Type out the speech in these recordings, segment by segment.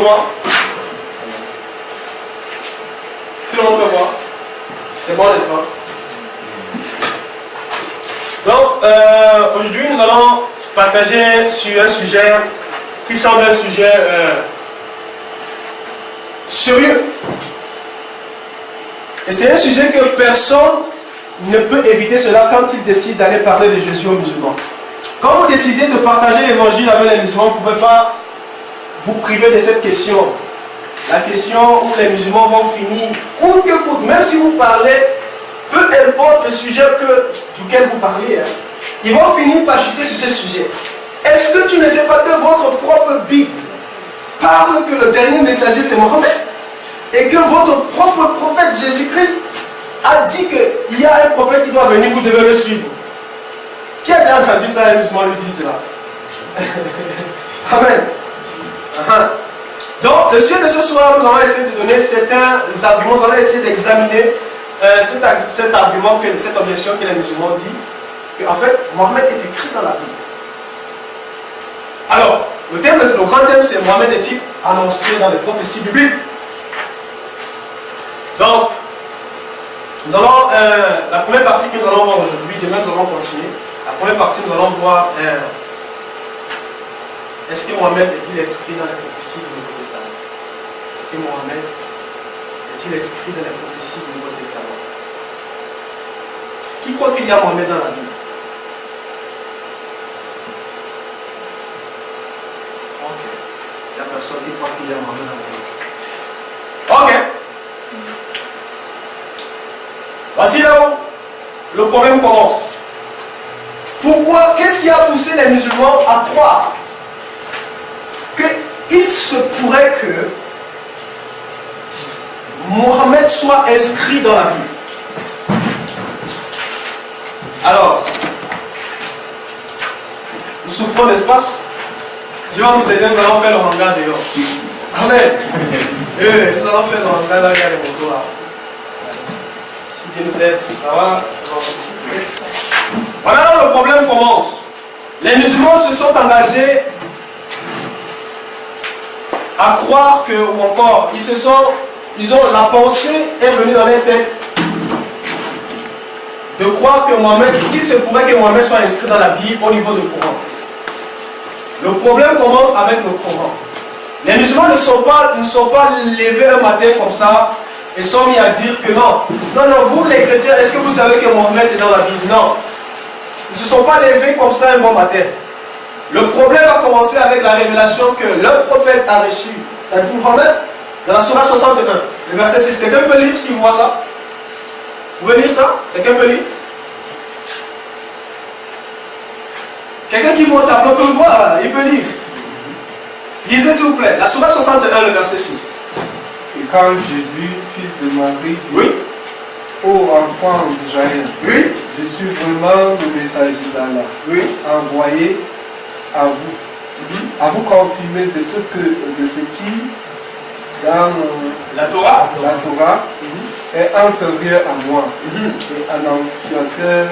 moi? Tout le monde peut voir? C'est bon, n'est-ce pas? Donc, aujourd'hui, nous allons partager sur un sujet qui semble un sujet sérieux. Et c'est un sujet que personne ne peut éviter cela quand il décide d'aller parler de Jésus aux musulmans. Quand vous décidez de partager l'évangile avec les musulmans, vous ne pouvez pas vous priver de cette question. La question où les musulmans vont finir, coûte que coûte, même si vous parlez, peu importe le sujet duquel vous parlez, ils vont finir par chuter sur ce sujet. Est-ce que tu ne sais pas que votre propre Bible parle que le dernier messager c'est Mohammed et que votre propre prophète Jésus-Christ a dit qu'il y a un prophète qui doit venir, vous devez le suivre? Qui a déjà entendu ça, les musulmans lui disent cela? Amen. Donc, le sujet de ce soir, nous allons essayer de donner certains arguments, nous allons essayer d'examiner cet argument, cette objection que les musulmans disent, qu'en fait, Mohammed est écrit dans la Bible. Alors, le grand thème, c'est Mohammed est-il annoncé dans les prophéties bibliques? Donc, nous allons, la première partie que nous allons voir aujourd'hui, demain nous allons continuer. La première partie, nous allons voir est-ce que Mohammed est-il inscrit dans les prophéties du Nouveau Testament? Est-ce que Mohammed est-il inscrit dans les prophéties du Nouveau Testament? Qui croit qu'il y a Mohammed dans la Bible? Ok. Il n'y a personne qui croit qu'il y a Mohammed dans la Bible. Ok. Voici là où le problème commence. Pourquoi? Qu'est-ce qui a poussé les musulmans à croire qu'il se pourrait que Mohammed soit inscrit dans la Bible? Alors, nous souffrons d'espace. Dieu va nous aider, nous allons faire le hangar dehors. Amen. Nous allons faire le hangar là, il y a les motos là. Si Dieu nous aide, ça va. Voilà là où le problème commence. Les musulmans se sont engagés à croire que, ou encore, la pensée est venue dans leur tête de croire que Mohammed, qu'il se pourrait que Mohammed soit inscrit dans la Bible au niveau du Coran. Le problème commence avec le Coran. Les musulmans ne sont pas levés un matin comme ça et sont mis à dire que non, vous les chrétiens, est-ce que vous savez que Mohammed est dans la Bible? Non. Ils ne se sont pas levés comme ça un bon matin. Le problème a commencé avec la révélation que le prophète a reçu. Il a dit Mohammed, dans la Sourate 61, le verset 6. Quelqu'un peut lire s'il voit ça? Vous pouvez lire ça? Quelqu'un peut lire? Quelqu'un qui voit au tableau peut le voir, il peut lire. Lisez s'il vous plaît, la Sourate 61, le verset 6. Et quand Jésus, fils de Marie, dit oui. Ô enfants d'Israël, oui. Je suis vraiment le messager d'Allah, oui. envoyé à vous, à vous confirmer de ce qui, dans la Torah, est antérieur à moi, et annonciateur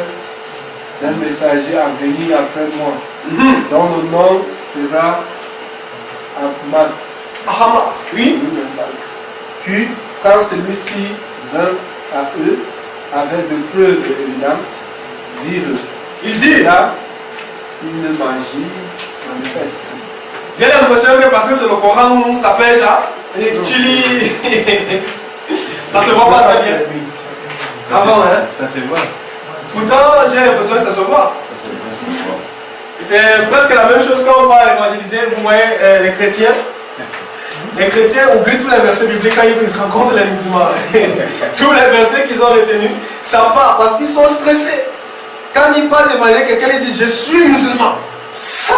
d'un messager à venir après moi, dont le nom sera Ahmad. Oui. Puis, quand celui-ci vint à eux, avec des preuves évidentes, il dit là, une magie manifeste. J'ai l'impression que parce que c'est le Coran, ça fait genre, et tu lis, ça se voit pas très bien. Ah bon, hein? Ça se voit. Pourtant, j'ai l'impression que ça se voit. C'est presque la même chose quand on va évangéliser, vous voyez, les chrétiens. Les chrétiens oublient tous les versets bibliques quand ils rencontrent les musulmans. Tous les versets qu'ils ont retenus, ça part parce qu'ils sont stressés. Quand ils parlent d'évangile, quelqu'un lui dit je suis musulman. Ça,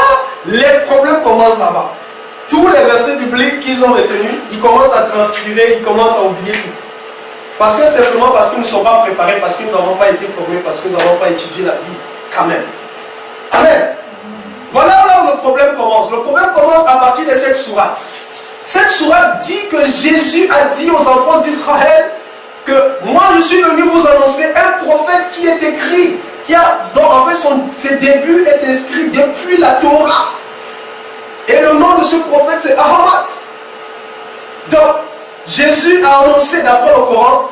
les problèmes commencent là-bas. Tous les versets bibliques qu'ils ont retenus, ils commencent à transpirer, ils commencent à oublier tout. Parce que simplement parce qu'ils ne sont pas préparés, parce que nous n'avons pas été formés, parce que nous n'avons pas étudié la Bible. Quand même. Amen. Voilà là où le problème commence. Le problème commence à partir de cette sourate. Cette sourate dit que Jésus a dit aux enfants d'Israël que moi je suis venu vous annoncer un prophète qui est écrit, dont en fait ses débuts est inscrit depuis la Torah. Et le nom de ce prophète c'est Ahmad. Donc, Jésus a annoncé, d'après le Coran,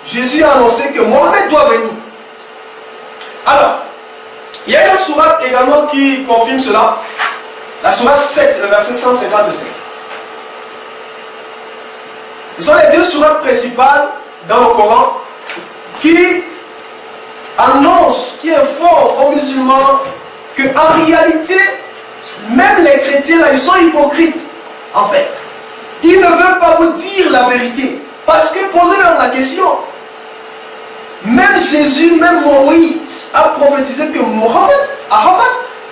Jésus a annoncé que Mohammed doit venir. Alors, il y a une sourate également qui confirme cela. La sourate 7, le verset 157. Ce sont les deux sourates principales dans le Coran qui annoncent, qui informent aux musulmans qu'en réalité, même les chrétiens là, ils sont hypocrites, en fait. Ils ne veulent pas vous dire la vérité. Parce que posez-leur la question. Même Jésus, même Moïse a prophétisé que Mohammed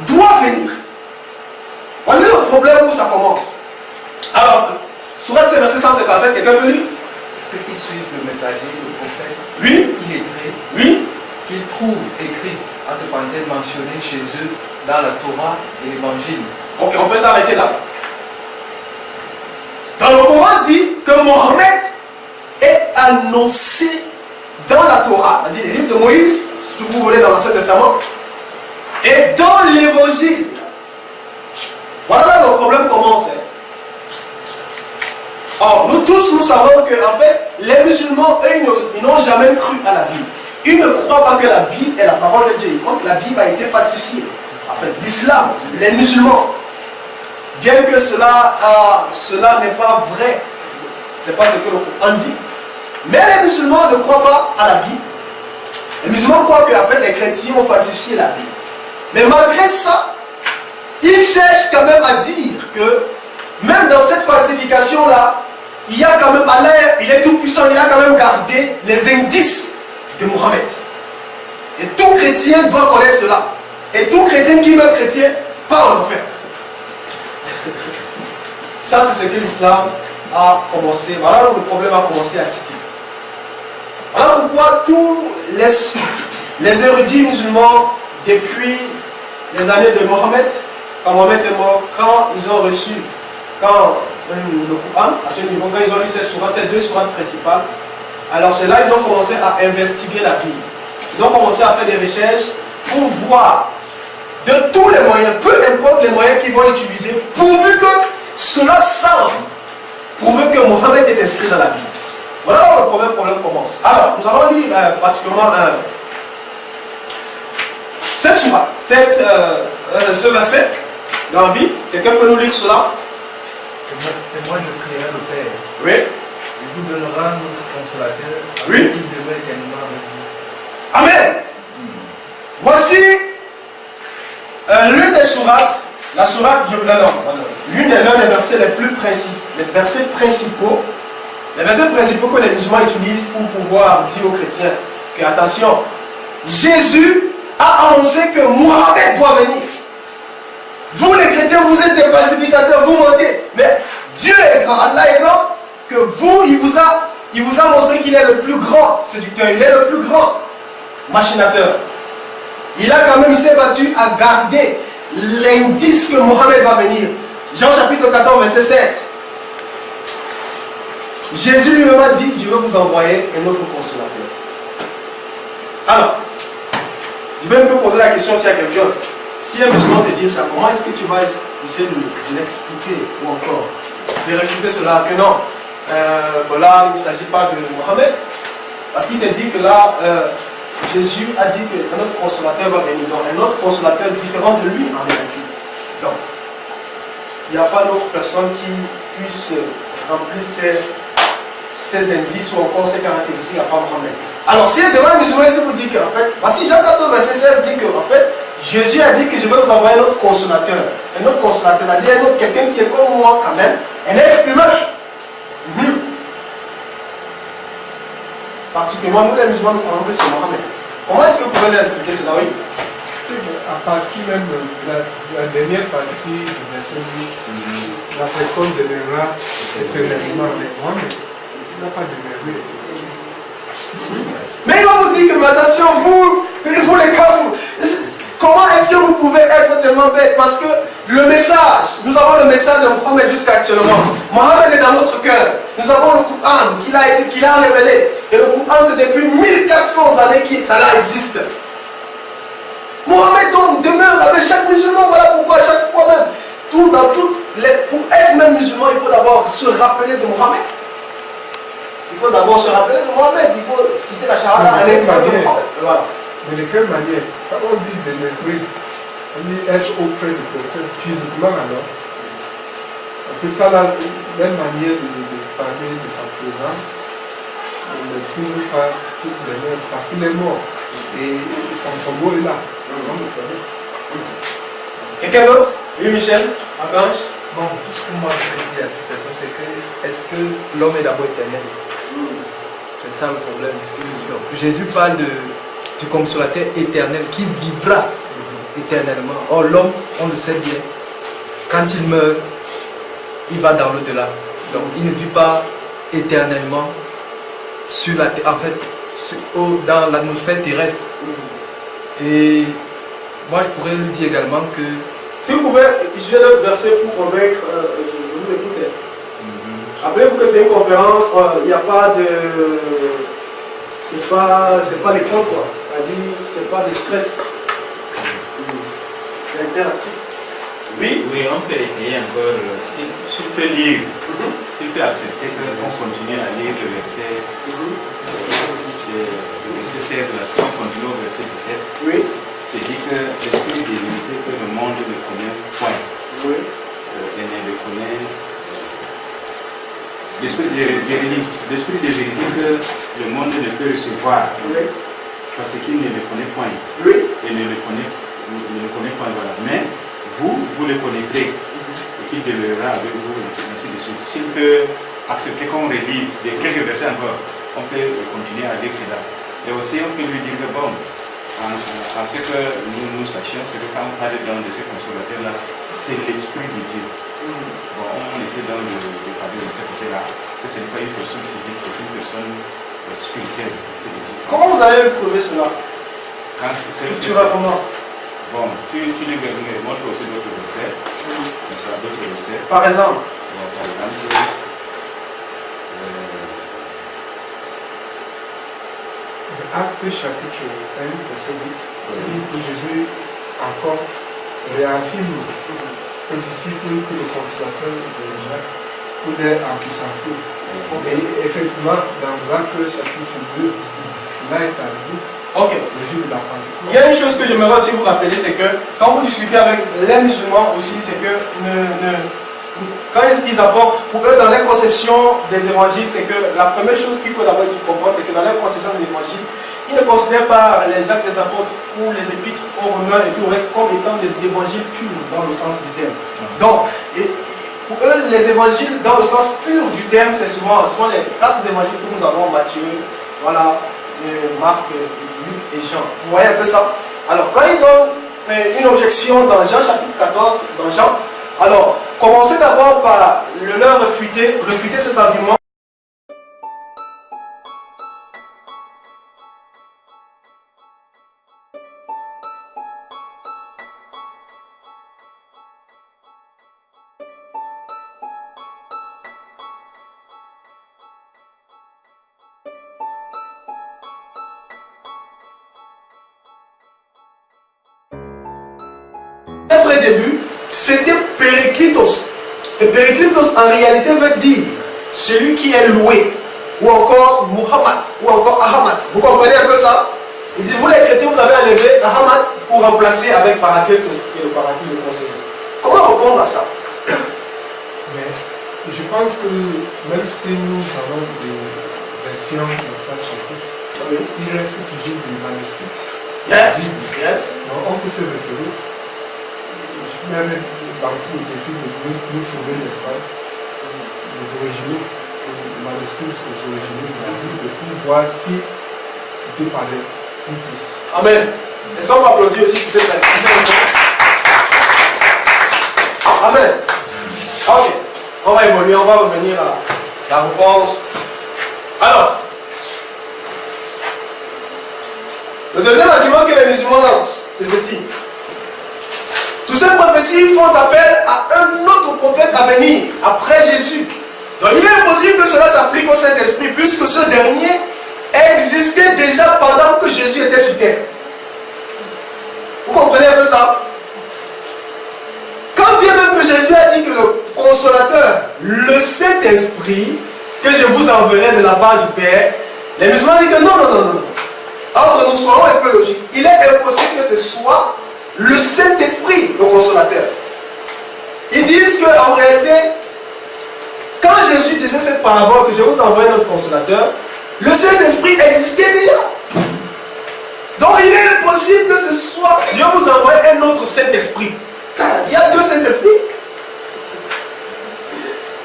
doit venir. Voilà le problème où ça commence. Alors, sourate 7, verset 157, quelqu'un peut lire? Ceux qui suivent le messager, le prophète, Oui. illettré, Oui. qu'ils trouvent écrit entre parenthèses mentionné chez eux dans la Torah et l'Évangile. Ok, on peut s'arrêter là. Dans le Coran dit que Mohammed est annoncé dans la Torah, c'est-à-dire les livres de Moïse, si vous voulez dans l'Ancien Testament, et dans l'Évangile. Voilà là le problème commence. Or, nous tous, nous savons que, en fait, les musulmans, eux, ils n'ont jamais cru à la Bible. Ils ne croient pas que la Bible est la parole de Dieu. Ils croient que la Bible a été falsifiée. En fait, l'islam, les musulmans, bien que cela n'est pas vrai, c'est pas ce que le Coran dit. Mais les musulmans ne croient pas à la Bible. Les musulmans croient que, en fait, les chrétiens ont falsifié la Bible. Mais malgré ça, ils cherchent quand même à dire que, même dans cette falsification-là, il y a quand même, Allah, il est tout puissant, il a quand même gardé les indices de Mohammed. Et tout chrétien doit connaître cela. Et tout chrétien qui meurt chrétien, part en enfer. Ça, c'est ce que l'islam a commencé. Voilà où le problème a commencé à quitter. Voilà pourquoi tous les érudits musulmans, depuis les années de Mohammed, quand Mohammed est mort, quand ils ont reçu, le Coran, à ce niveau, quand ils ont lu ces deux sourates principales, alors c'est là qu'ils ont commencé à investiguer la Bible. Ils ont commencé à faire des recherches pour voir de tous les moyens, peu importe les moyens qu'ils vont utiliser, pourvu que cela semble, pourvu que Mohammed est inscrit dans la Bible. Voilà où le problème commence. Alors, nous allons lire pratiquement cette sourate, ce verset dans la Bible. Quelqu'un peut nous lire cela? Et moi je prierai le Père. Oui. Il vous donnera notre consolateur. Oui. Il demeure éternellement avec vous. Amen. Voici l'une des sourates, la sourate, l'un des versets les versets principaux que les musulmans utilisent pour pouvoir dire aux chrétiens que, attention, Jésus a annoncé que Mohammed doit venir. Vous les chrétiens, vous êtes des falsificateurs, vous mentez. Mais Dieu est grand, Allah est grand, que vous, il vous a montré qu'il est le plus grand séducteur, il est le plus grand machinateur. Il s'est battu à garder l'indice que Mohammed va venir. Jean chapitre 14, verset 16. Jésus lui-même a dit, je vais vous envoyer un autre consolateur. Alors, je vais un peu poser la question s'il y a quelqu'un. Si un musulman te dit ça, comment est-ce que tu vas essayer de l'expliquer ou encore de réfuter cela? Que non, là il ne s'agit pas de Mohammed, parce qu'il te dit que là, Jésus a dit qu'un autre consolateur va venir, donc un autre consolateur différent de lui en réalité. Donc, il n'y a pas d'autre personne qui puisse remplir ces indices ou encore ces caractéristiques à part Mohammed. Alors, si devant un musulman, il vous dit qu'en fait, voici Jean 14, verset 16 dit qu'en fait, Jésus a dit que je vais vous envoyer un autre consolateur. Un autre consolateur, c'est-à-dire quelqu'un qui est comme moi quand même, un être humain. Particulièrement, nous les musulmans, nous croyons que c'est Mohammed. Comment est-ce que vous pouvez leur expliquer cela, oui? À partir même de la dernière partie du verset, la personne demeurera éternellement avec Mohammed. Il n'a pas demeuré. Mais il va vous dire que, mais attention, vous les gars, comment est-ce que vous pouvez être tellement bête? Parce que le message, nous avons le message de Mohammed jusqu'à actuellement. Mohammed est dans notre cœur. Nous avons le Coran qu'il a révélé. Et le Coran, c'est depuis 1400 années que cela existe. Mohammed donc demeure avec chaque musulman. Voilà pourquoi à chaque fois même, dans toute pour être même musulman, il faut d'abord se rappeler de Mohammed. Il faut d'abord se rappeler de Mohammed. Il faut citer la Shahada à l'époque de Mohammed. Voilà. Mais de quelle manière? Quand on dit pénétrer, on dit être auprès du prophète physiquement alors. Parce que ça, la même manière de parler de sa présence, on ne trouve pas toutes les mêmes, parce qu'il est mort. Et son tombeau est là. On le connaît. Quelqu'un d'autre? Oui, Michel, Archange. Bon, tout ce que moi je veux dire à cette personne, c'est que est-ce que l'homme est d'abord éternel? C'est ça le problème. Donc, Jésus parle du consolateur éternel qui vivra éternellement. Or, l'homme, on le sait bien, quand il meurt, il va dans l'au-delà. Donc, il ne vit pas éternellement sur la terre, en fait, dans l'atmosphère terrestre. Et moi, je pourrais lui dire également que Si vous pouvez utiliser notre verset pour convaincre, je vous écoute. Rappelez-vous que c'est une conférence, il n'y a pas de. C'est pas l'écran quoi. C'est-à-dire, c'est pas de stress. C'est interactif. Oui? Oui, on peut essayer encore. Si tu peux lire, tu peux accepter qu'on continue à lire le verset, le verset 16, là, si on continue au verset 17. Oui. C'est dit que l'esprit de vérité que le monde ne connaît point. Oui. Et ne le connaît. L'esprit de vérité que le monde ne peut recevoir. Oui. Parce qu'il ne le connaît point. Oui. Et ne le connaît point. Voilà. Mais vous le connaîtrez. Et qu'il demeurera avec vous, ainsi de suite. S'il peut accepter qu'on relise de quelques versets encore, on peut continuer à lire cela. Et aussi, on peut lui dire que bon. En ce que nous sachions, c'est que quand on parle de ce consolateur-là, c'est l'Esprit de Dieu. Bon, on essaie donc de parler de ce côté-là, que ce n'est pas une personne physique, c'est une personne spirituelle. Comment vous avez prouvé cela? Tu comment? Bon, tu lui montres aussi d'autres versets. D'autres versets. Par exemple? Bon, par exemple, Actes chapitre 1, verset 8, où Jésus encore réaffirme aux disciples que le consolateur déjà pouvait en puissance. Et effectivement, dans Actes chapitre 2, cela est arrivé. Ok. Le jour de la Pentecôte. Il y a une chose que j'aimerais aussi vous rappeler, c'est que quand vous discutez avec les musulmans aussi, c'est que quand ils apportent, pour eux, dans leur conception des évangiles, c'est que la première chose qu'il faut d'abord comprendre, c'est que dans leur conception des évangiles, ils ne considèrent pas les actes des apôtres ou les épîtres aux Romains et tout le reste comme étant des évangiles purs dans le sens du terme. Donc, pour eux, les évangiles dans le sens pur du terme, ce sont les 4 évangiles que nous avons, Matthieu, voilà, Marc, Luc et Jean. Vous voyez un peu ça? Alors, quand ils donnent une objection dans Jean chapitre 14, dans Jean, alors, commencez d'abord par leur réfuter cet argument. Le vrai début, c'était Périclitos. Et Périclitos en réalité veut dire celui qui est loué, ou encore Muhammad, ou encore Ahmad. Vous comprenez un peu ça? Il dit, vous les chrétiens, vous avez enlevé Ahmad pour remplacer avec Parakletos, qui est le paraclet de conseiller. Comment répondre à ça? Mais je pense que même si nous avons des versions de chaque chapitre, il reste toujours des manuscrits. Yes, yes. Donc on peut se référer. Je peux même lancer le défi de nous trouver, n'est-ce pas, les originaux, les manuscrits, les originaux de la Bible, pour voir si c'était pareil pour tous. Amen. Est-ce qu'on va applaudir aussi pour cette réponse? Amen. Ok. On va évoluer, on va revenir à la réponse. Alors, le deuxième argument que les musulmans lancent, c'est ceci. Toutes ces prophéties font appel à un autre prophète à venir, après Jésus. Donc il est impossible que cela s'applique au Saint-Esprit, puisque ce dernier existait déjà pendant que Jésus était sur terre. Vous comprenez un peu ça? Quand bien même que Jésus a dit que consolateur, le Saint-Esprit, que je vous enverrai de la part du Père, les musulmans disent que non. Entre nous, soyons un peu logiques. Il est impossible que ce soit le Saint-Esprit, le consolateur. Ils disent qu'en réalité, quand Jésus disait cette parabole que je vous envoie notre consolateur, le Saint-Esprit existait déjà. Donc il est impossible que ce soit, Dieu vous envoie un autre Saint-Esprit. Il y a deux Saint-Esprits.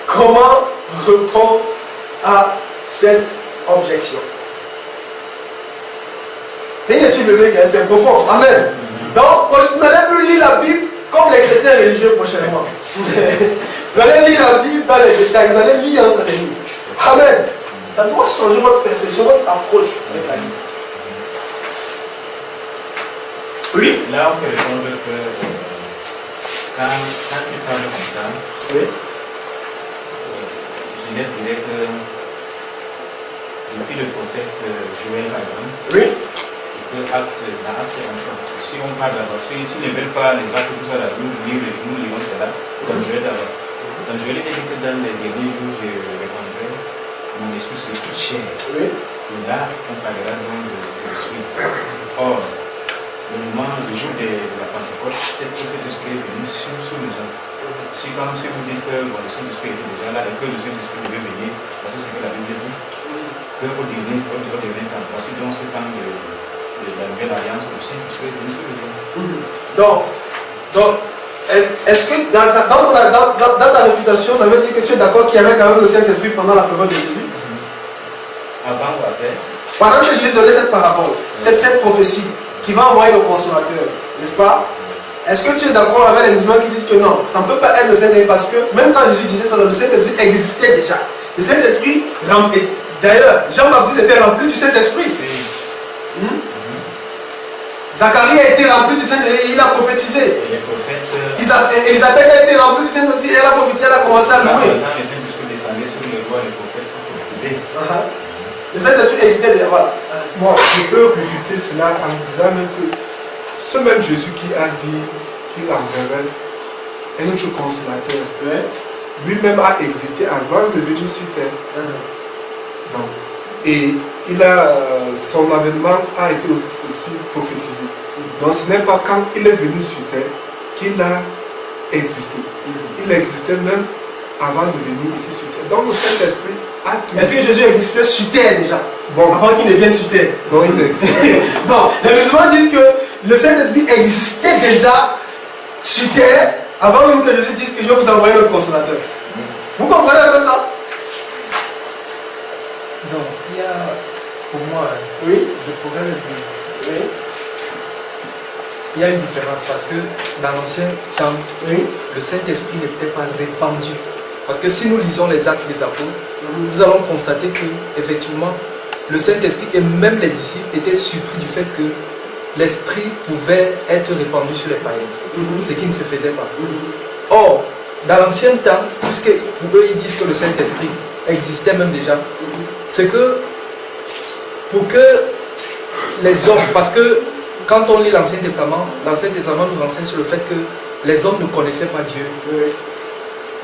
Comment répondre à cette objection? C'est une étude biblique, c'est profond. Amen. Donc, vous n'allez plus lire la Bible comme les chrétiens religieux prochainement. Vous allez lire la Bible dans les détails, vous allez lire entre les lignes. Amen. Ça doit changer votre perception, votre approche avec la Bible. Oui. Là, on peut répondre que quand tu parles comme ça, Oui. je dirais que depuis le prophète Joël, par exemple, Oui. que acte, si on parle d'abord, si ne veulent pas les actes, tout ça, là, nous lisons cela, comme Joël d'abord. Donc je vais dire que dans les derniers jours, je répondrai, mon esprit c'est tout cher. Oui. Et là, on parlera donc de l'esprit. Or, le moment du jour de la Pentecôte, cet esprit est venu sur nous. Si vous dites que bon, le Saint-Esprit était déjà là et que le Saint-Esprit devait venir, parce que c'est ce que la Bible dit, qu'au dernier temps, voici donc ce temps de la nouvelle alliance, le Saint-Esprit est venu sur nous. Donc, est-ce que dans ta réfutation, ça veut dire que tu es d'accord qu'il y avait quand même le Saint-Esprit pendant la période de Jésus? Avant ou après? Pendant que je lui ai donné cette parabole, cette prophétie, qui va envoyer le consolateur, n'est-ce pas? Est-ce que tu es d'accord avec les musulmans qui disent que non, ça ne peut pas être le Saint-Esprit parce que même quand Jésus disait ça, le Saint-Esprit existait déjà. Le Saint-Esprit rempli. D'ailleurs, Jean-Baptiste était rempli du Saint-Esprit. Zacharie a été rempli du Saint-Esprit, il a prophétisé. Et les prophètes. Elisabeth a été remplie du Saint-Esprit, elle a prophétisé, elle a commencé à louer. Quand le Saint-Esprit descendait sur les rois, les prophètes pour prophétiser. Le Saint-Esprit existait déjà. Voilà. Moi, je peux réfuter cela en disant même que ce même Jésus qui a dit qu'il enverrait un autre consolateur, lui-même a existé avant de venir sur terre. Donc, et son avènement a été aussi prophétisé. Donc ce n'est pas quand il est venu sur terre qu'il a existé. Il existait même avant de venir ici sur terre. Donc le Saint-Esprit a tout. Est-ce que Jésus existait sur terre déjà? Bon. Avant qu'il ne vienne sur terre? Non, il existait. Non, les musulmans disent que le Saint-Esprit existait déjà sur terre avant même que Jésus dise que je vais vous envoyer notre consolateur. Vous comprenez un peu ça? Donc, il y a, pour moi, Oui. je pourrais le dire, Oui. il y a une différence parce que dans l'ancien temps, Oui. le Saint-Esprit n'était pas répandu. Parce que si nous lisons les actes des apôtres, nous allons constater que, effectivement, le Saint-Esprit et même les disciples étaient surpris du fait que l'Esprit pouvait être répandu sur les païens, ce qui ne se faisait pas. Or, dans l'ancien temps, puisque pour eux ils disent que le Saint-Esprit existait même déjà, c'est que pour que les hommes, parce que quand on lit l'Ancien Testament nous renseigne sur le fait que les hommes ne connaissaient pas Dieu,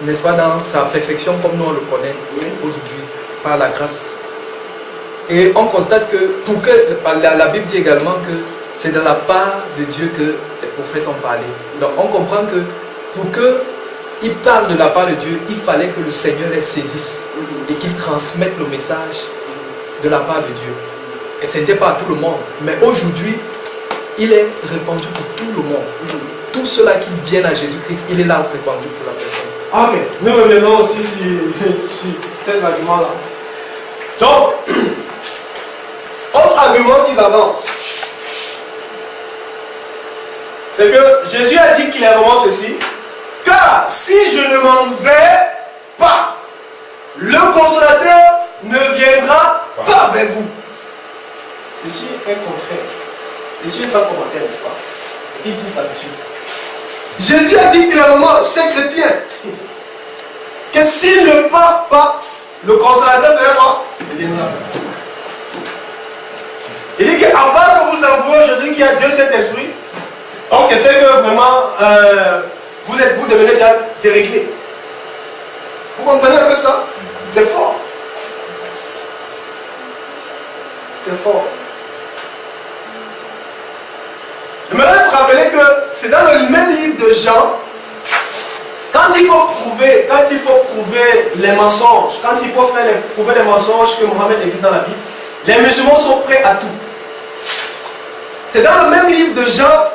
n'est-ce pas, dans sa perfection comme nous on le connaît aujourd'hui, par la grâce. Et on constate que, pour que la Bible dit également que c'est de la part de Dieu que les prophètes ont parlé. Donc on comprend que pour qu'ils parlent de la part de Dieu, il fallait que le Seigneur les saisisse et qu'il transmette le message de la part de Dieu. Et ce n'était pas à tout le monde. Mais aujourd'hui, il est répandu pour tout le monde. Tous ceux-là qui viennent à Jésus-Christ, il est là répandu pour la personne. Ok, nous revenons aussi sur ces arguments-là. Donc, autre argument qu'ils avancent, c'est que Jésus a dit qu'il est vraiment ceci, car si je ne m'en vais pas, le consolateur ne viendra pas vers vous. Ceci est concret. Ceci est sans commentaire, n'est-ce pas? Ils disent là-dessus. Jésus a dit clairement, chers chrétiens, que s'il ne part pas, le consolateur ne viendra. Il dit qu'à part que vous avouez aujourd'hui qu'il y a Dieu Saint-Esprit, donc c'est que vraiment vous devenez déjà déréglé. Vous comprenez un peu ça? C'est fort. C'est fort. J'aimerais vous rappeler que c'est dans le même livre de Jean, quand il faut prouver les mensonges, quand il faut prouver les mensonges que Mohammed existe dans la Bible, les musulmans sont prêts à tout. C'est dans le même livre de Jean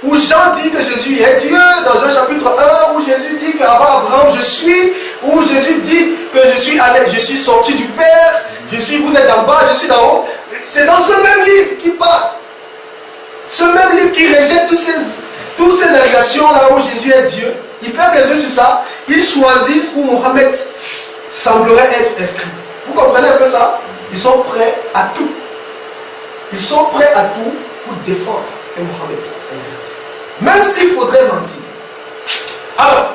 où Jean dit que Jésus est Dieu, dans Jean chapitre 1, où Jésus dit qu'avant Abraham je suis, où Jésus dit que je suis sorti du Père, vous êtes d'en bas, je suis d'en haut. C'est dans ce même livre qui parle. Ce même livre qui rejette toutes ces allégations là où Jésus est Dieu. Il fait plaisir sur ça. Ils choisissent où Mohammed semblerait être inscrit. Vous comprenez un peu ça? Ils sont prêts à tout. Ils sont prêts à tout pour défendre que Mohammed existe. Même s'il faudrait mentir. Alors,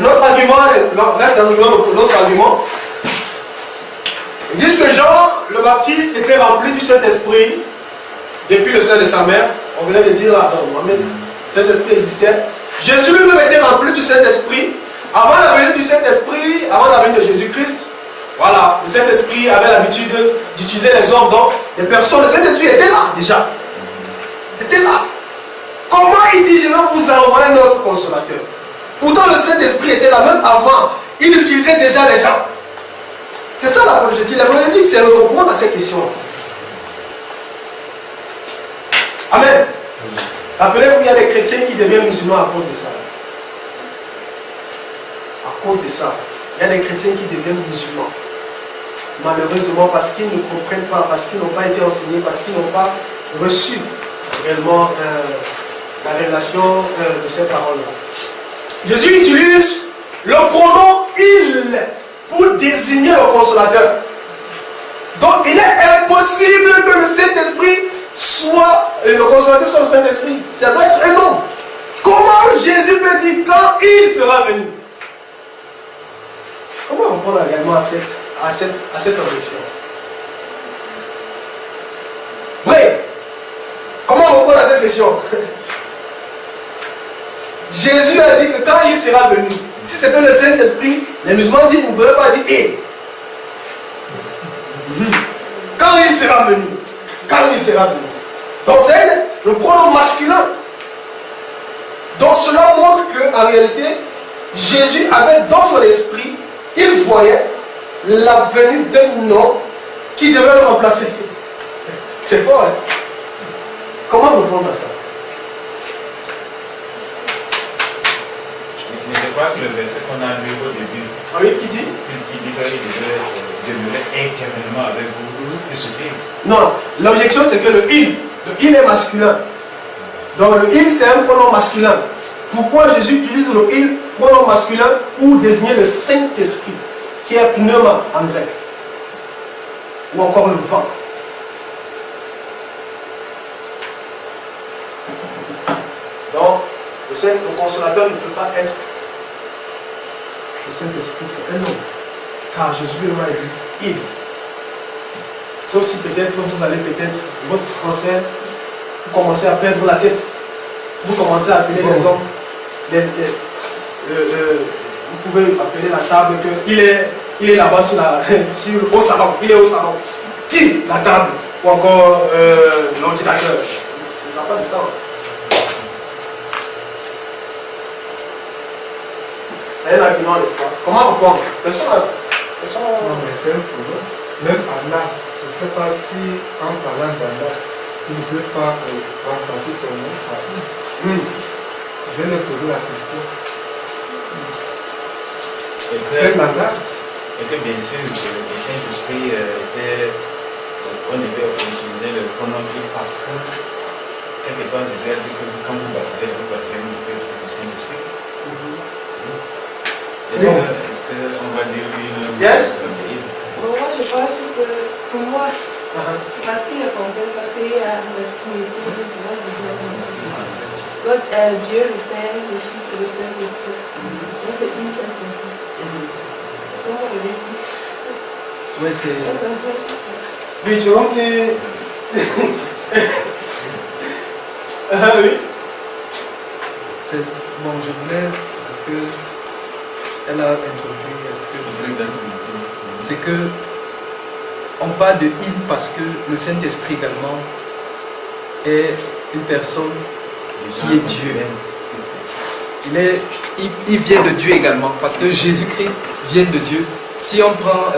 notre argument, reste dans notre argument. Ils disent que Jean le Baptiste était rempli du Saint-Esprit depuis le sein de sa mère. On venait de dire là, Mohammed, le Saint-Esprit existait. Jésus lui-même était rempli du Saint-Esprit. Avant la venue du Saint-Esprit, avant la venue de Jésus-Christ, voilà, le Saint-Esprit avait l'habitude d'utiliser les hommes, donc les personnes. Le Saint-Esprit était là déjà. C'était là. Comment il dit, je vais vous envoyer notre consolateur? Pourtant, le Saint-Esprit était là même avant. Il utilisait déjà les gens. C'est ça l'apologétique. L'apologétique, c'est répondre à ces questions. Amen. Rappelez-vous, il y a des chrétiens qui deviennent musulmans à cause de ça. À cause de ça. Il y a des chrétiens qui deviennent musulmans. Malheureusement, parce qu'ils ne comprennent pas, parce qu'ils n'ont pas été enseignés, parce qu'ils n'ont pas reçu réellement la révélation de ces paroles-là. Jésus utilise le pronom « il » pour désigner le consolateur. Donc il est impossible que le Saint-Esprit soit, le consolateur soit le Saint-Esprit. Ça doit être un homme. Comment Jésus peut dire quand il sera venu? Comment répondre également à cette objection? Bref, comment répondre à cette question? Jésus a dit que quand il sera venu, si c'était le Saint-Esprit, les musulmans disent, vous ne pouvez pas dire et. Quand il sera venu. Quand il sera venu. Donc c'est le pronom masculin. Donc cela montre qu'en réalité, Jésus avait dans son esprit, il voyait la venue d'un homme qui devait le remplacer. C'est fort, hein? Comment répondre à ça? Je ne crois que le verset qu'on a lu au début, Oui, qui dit? qui dit qu'il devait demeurer éternellement avec vous et souffrir. Non, l'objection c'est que le il est masculin. Donc le il c'est un pronom masculin. Pourquoi Jésus utilise le il, pronom masculin, pour désigner le Saint-Esprit, qui est pneuma en grec, ou encore le vent? Donc, le consolateur ne peut pas être le Saint-Esprit, c'est un homme. Car Jésus lui-même a dit il. Sauf si peut-être vous allez votre français, vous commencez à perdre la tête. Vous commencez à appeler les hommes. Vous pouvez appeler la table que il est là-bas au salon. Il est au salon. Qui? La table. Ou encore l'ordinateur. Ça n'a pas de sens. C'est un argument, n'est-ce pas? Comment répondre? Personne. Non, mais c'est un problème. Même Allah, je ne sais pas si en parlant d'Allah, il ne peut pas remplacer son nom par il. Je vais lui poser la question. Même Allah. Et que bien sûr, le Saint-Esprit on devait utiliser le pronom il parce que quelque part, Jésus a dit que quand vous baptisez du Saint-Esprit. Est-ce qu'on va dire une... Yes. Moi, je pense que pour moi, parce qu'il ne comprend pas qu'il y a la Trinité, je pourrais le dire comme ça. Dieu, le Père, le Fils et le Saint-Esprit. Donc c'est une seule personne. Comment je l'ai dit? Oui, c'est... Oui, tu vois, c'est... Oui. Bon, je voulais, parce que elle a introduit ce que je voulais dire. C'est que on parle de il parce que le Saint-Esprit également est une personne qui est Dieu. Il vient de Dieu également, parce que Jésus-Christ vient de Dieu. Si on prend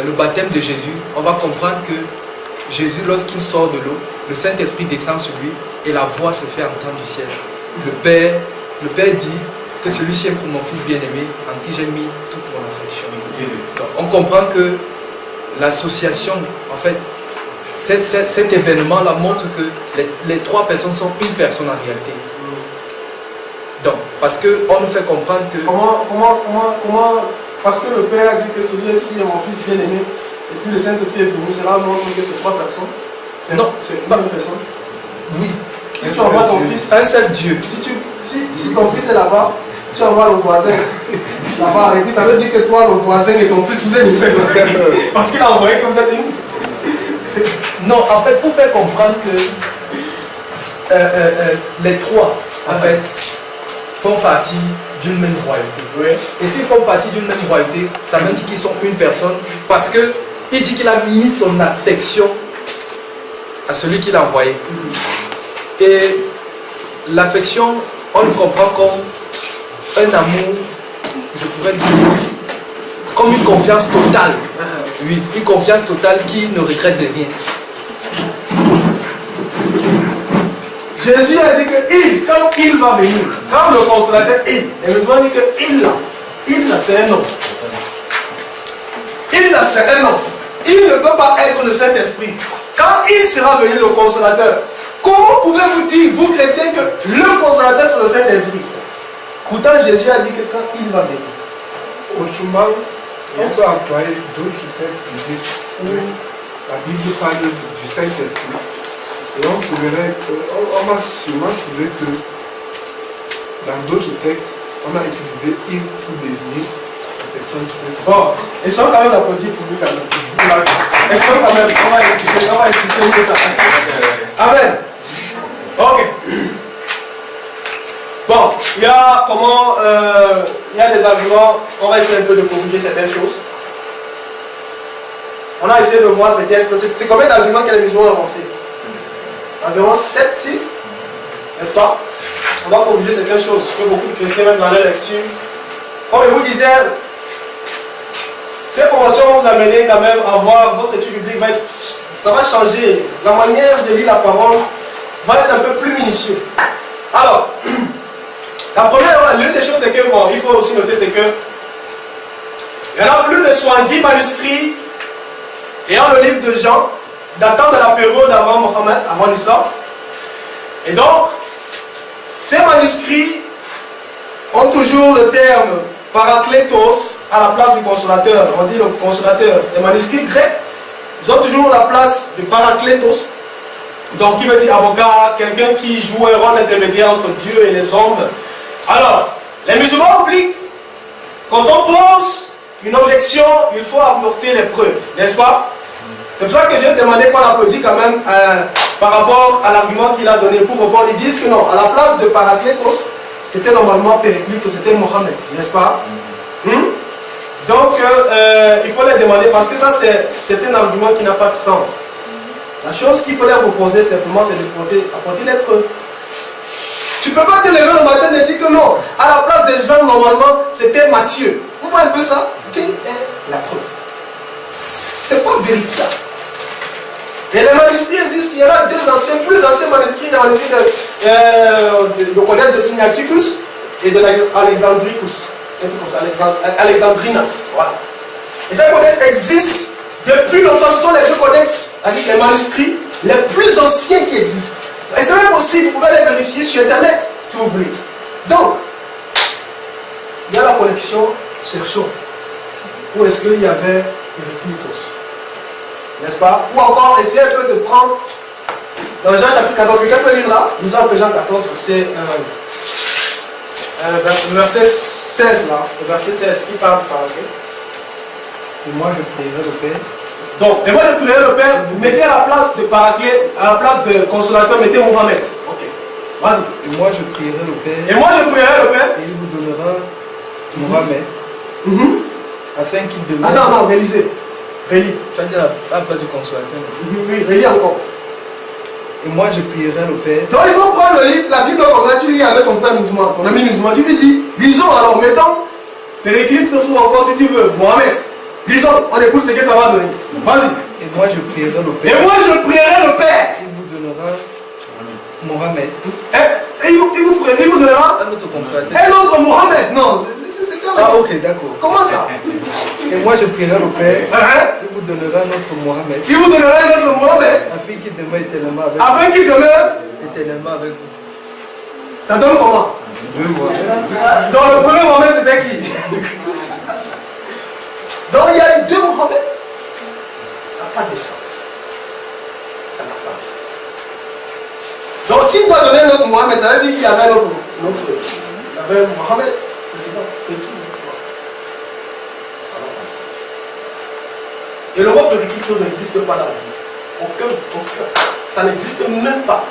le baptême de Jésus, on va comprendre que Jésus, lorsqu'il sort de l'eau, le Saint-Esprit descend sur lui et la voix se fait entendre du ciel. Le Père dit que celui-ci est pour mon Fils bien-aimé, en qui j'ai mis toute mon affection. Donc, on comprend que l'association, en fait, cet événement-là montre que les trois personnes sont une personne en réalité. Donc, parce qu'on nous fait comprendre que... Comment parce que le Père a dit que celui-ci est mon Fils bien-aimé, et puis le Saint-Esprit est venu, cela montre que c'est trois personnes. Non, c'est pas une personne. Oui. Si tu envoies ton fils, un seul Dieu. Si ton fils est là-bas, tu envoies le voisin là-bas, et puis ça veut dire que toi, le voisin et ton fils, vous êtes une personne. Parce qu'il a envoyé comme ça une. Non, en fait, pour faire comprendre que les trois, en fait, font partie d'une même royauté. Oui. Et s'ils font partie d'une même royauté, ça veut dire qu'ils sont une personne, parce que il dit qu'il a mis son affection à celui qu'il a envoyé. Et l'affection, on le comprend comme un amour, je pourrais dire, comme une confiance totale. Oui, une confiance totale qui ne regrette de rien. Jésus a dit que quand il va venir, quand le consolateur il dit que il là, c'est un homme. Il là, c'est un homme. Il ne peut pas être le Saint-Esprit. Quand il sera venu, le consolateur, comment pouvez-vous dire, vous chrétiens, que le consolateur c'est le Saint-Esprit? Pourtant, Jésus a dit que quand il va venir. Autrement, on peut employer d'autres textes bibliques où la Bible parle du Saint-Esprit. Et on va sûrement trouver que dans d'autres textes, on a utilisé il pour désigner la personne du Saint-Esprit. Bon, et sont quand même applaudis pour lui quand même. Est-ce que quand même, on va expliquer ça. Amen. Ok. Bon, il y a des arguments, on va essayer un peu de corriger certaines choses. On a essayé de voir peut-être, c'est combien d'arguments que les musulmans ont avancés? Environ 7, 6, n'est-ce pas? On va corriger certaines choses que beaucoup de chrétiens mettent dans leur lecture. Comme je vous disais, ces formations vont vous amener quand même à voir votre étude biblique, ça va changer. La manière de lire la parole va être un peu plus minutieux. Alors, l'une des choses, c'est que, bon, il faut aussi noter, c'est que il y en a plus de 70 manuscrits ayant le livre de Jean, datant de la période avant Mohammed, avant l'islam. Et donc, ces manuscrits ont toujours le terme parakletos à la place du consolateur. On dit le consolateur. Ces manuscrits grecs, ils ont toujours la place du parakletos. Donc, qui veut dire avocat, quelqu'un qui joue un rôle intermédiaire entre Dieu et les hommes. Alors, les musulmans oublient, quand on pose une objection, il faut apporter les preuves, n'est-ce pas? C'est pour ça que j'ai demandé qu'on applaudit quand même par rapport à l'argument qu'il a donné pour répondre. Ils disent que non, à la place de Parakletos, c'était normalement Périclite, c'était Mohammed, n'est-ce pas? Donc, il faut les demander parce que ça, c'est un argument qui n'a pas de sens. La chose qu'il faut leur proposer simplement, c'est d'apporter les preuves. Tu ne peux pas te lever le matin et dire que non, à la place des gens, normalement, c'était Matthieu. Vous voyez un peu ça? Quelle est la preuve? C'est pas vérifiable. Et les manuscrits existent. Il y en a deux plus anciens manuscrits, les manuscrits de Codex de Sinaiticus et de l'Alexandricus. Un truc comme ça, Alexandrinas. Voilà. Et ces codex existent depuis longtemps. Ce sont les deux codex, avec les manuscrits les plus anciens qui existent. Et c'est même possible, vous pouvez les vérifier sur Internet, si vous voulez. Donc, il y a la connexion, cherchons. Où est-ce qu'il y avait Héraclitos? N'est-ce pas? Ou encore, essayez un peu de prendre dans Jean chapitre 14, quelqu'un peut lire là, nous avons Jean 14, verset 16 là, le verset 16 qui parle par là. Et moi je prierai le Père. Donc, et moi je prierai le Père, vous mettez à la place de Paraclet, à la place de consolateur, mettez Mohammed. Ok. Vas-y. Et moi je prierai le Père. Et moi je prierai le Père. Et il vous donnera Mohamed. Afin qu'il demeure. Attends, non, réalisez. Relis. Tu as dit la place du consolateur. Oui, relis encore. Et moi je prierai le Père. Donc il faut prendre le livre, la Bible, comme là, tu lis avec ton frère musulman, ton ami musulman, tu lui dis, lisons alors, mettons les réclites encore si tu veux, Mohamed. Lisons, on écoute ce que ça va donner. Vas-y. Et moi je prierai le Père. Et moi je prierai le Père. Il vous donnera Mohamed. Et il vous donnera Un autre consolateur. un autre Mohamed. Non, c'est quand même. Ah ok, d'accord. Comment ça? Et moi je prierai le Père. Hein? Il vous donnera un autre Mohamed. Il vous donnera un autre Mohamed. Afin qu'il demeure éternellement avec vous. Afin qu'il demeure. Éternellement avec vous. Ça donne comment? Deux mois. Dans le premier Mohamed, c'était qui? Donc il y a eu deux Mohamed. Ça n'a pas de sens. Ça n'a pas de sens. Donc s'il doit donner un autre Mohamed, ça veut dire qu'il y avait un autre. Il y avait un Mohamed. C'est bon, c'est qui? Ça n'a pas de sens. Et le mot péricultos n'existe pas dans la Bible. Aucun. Ça n'existe même pas.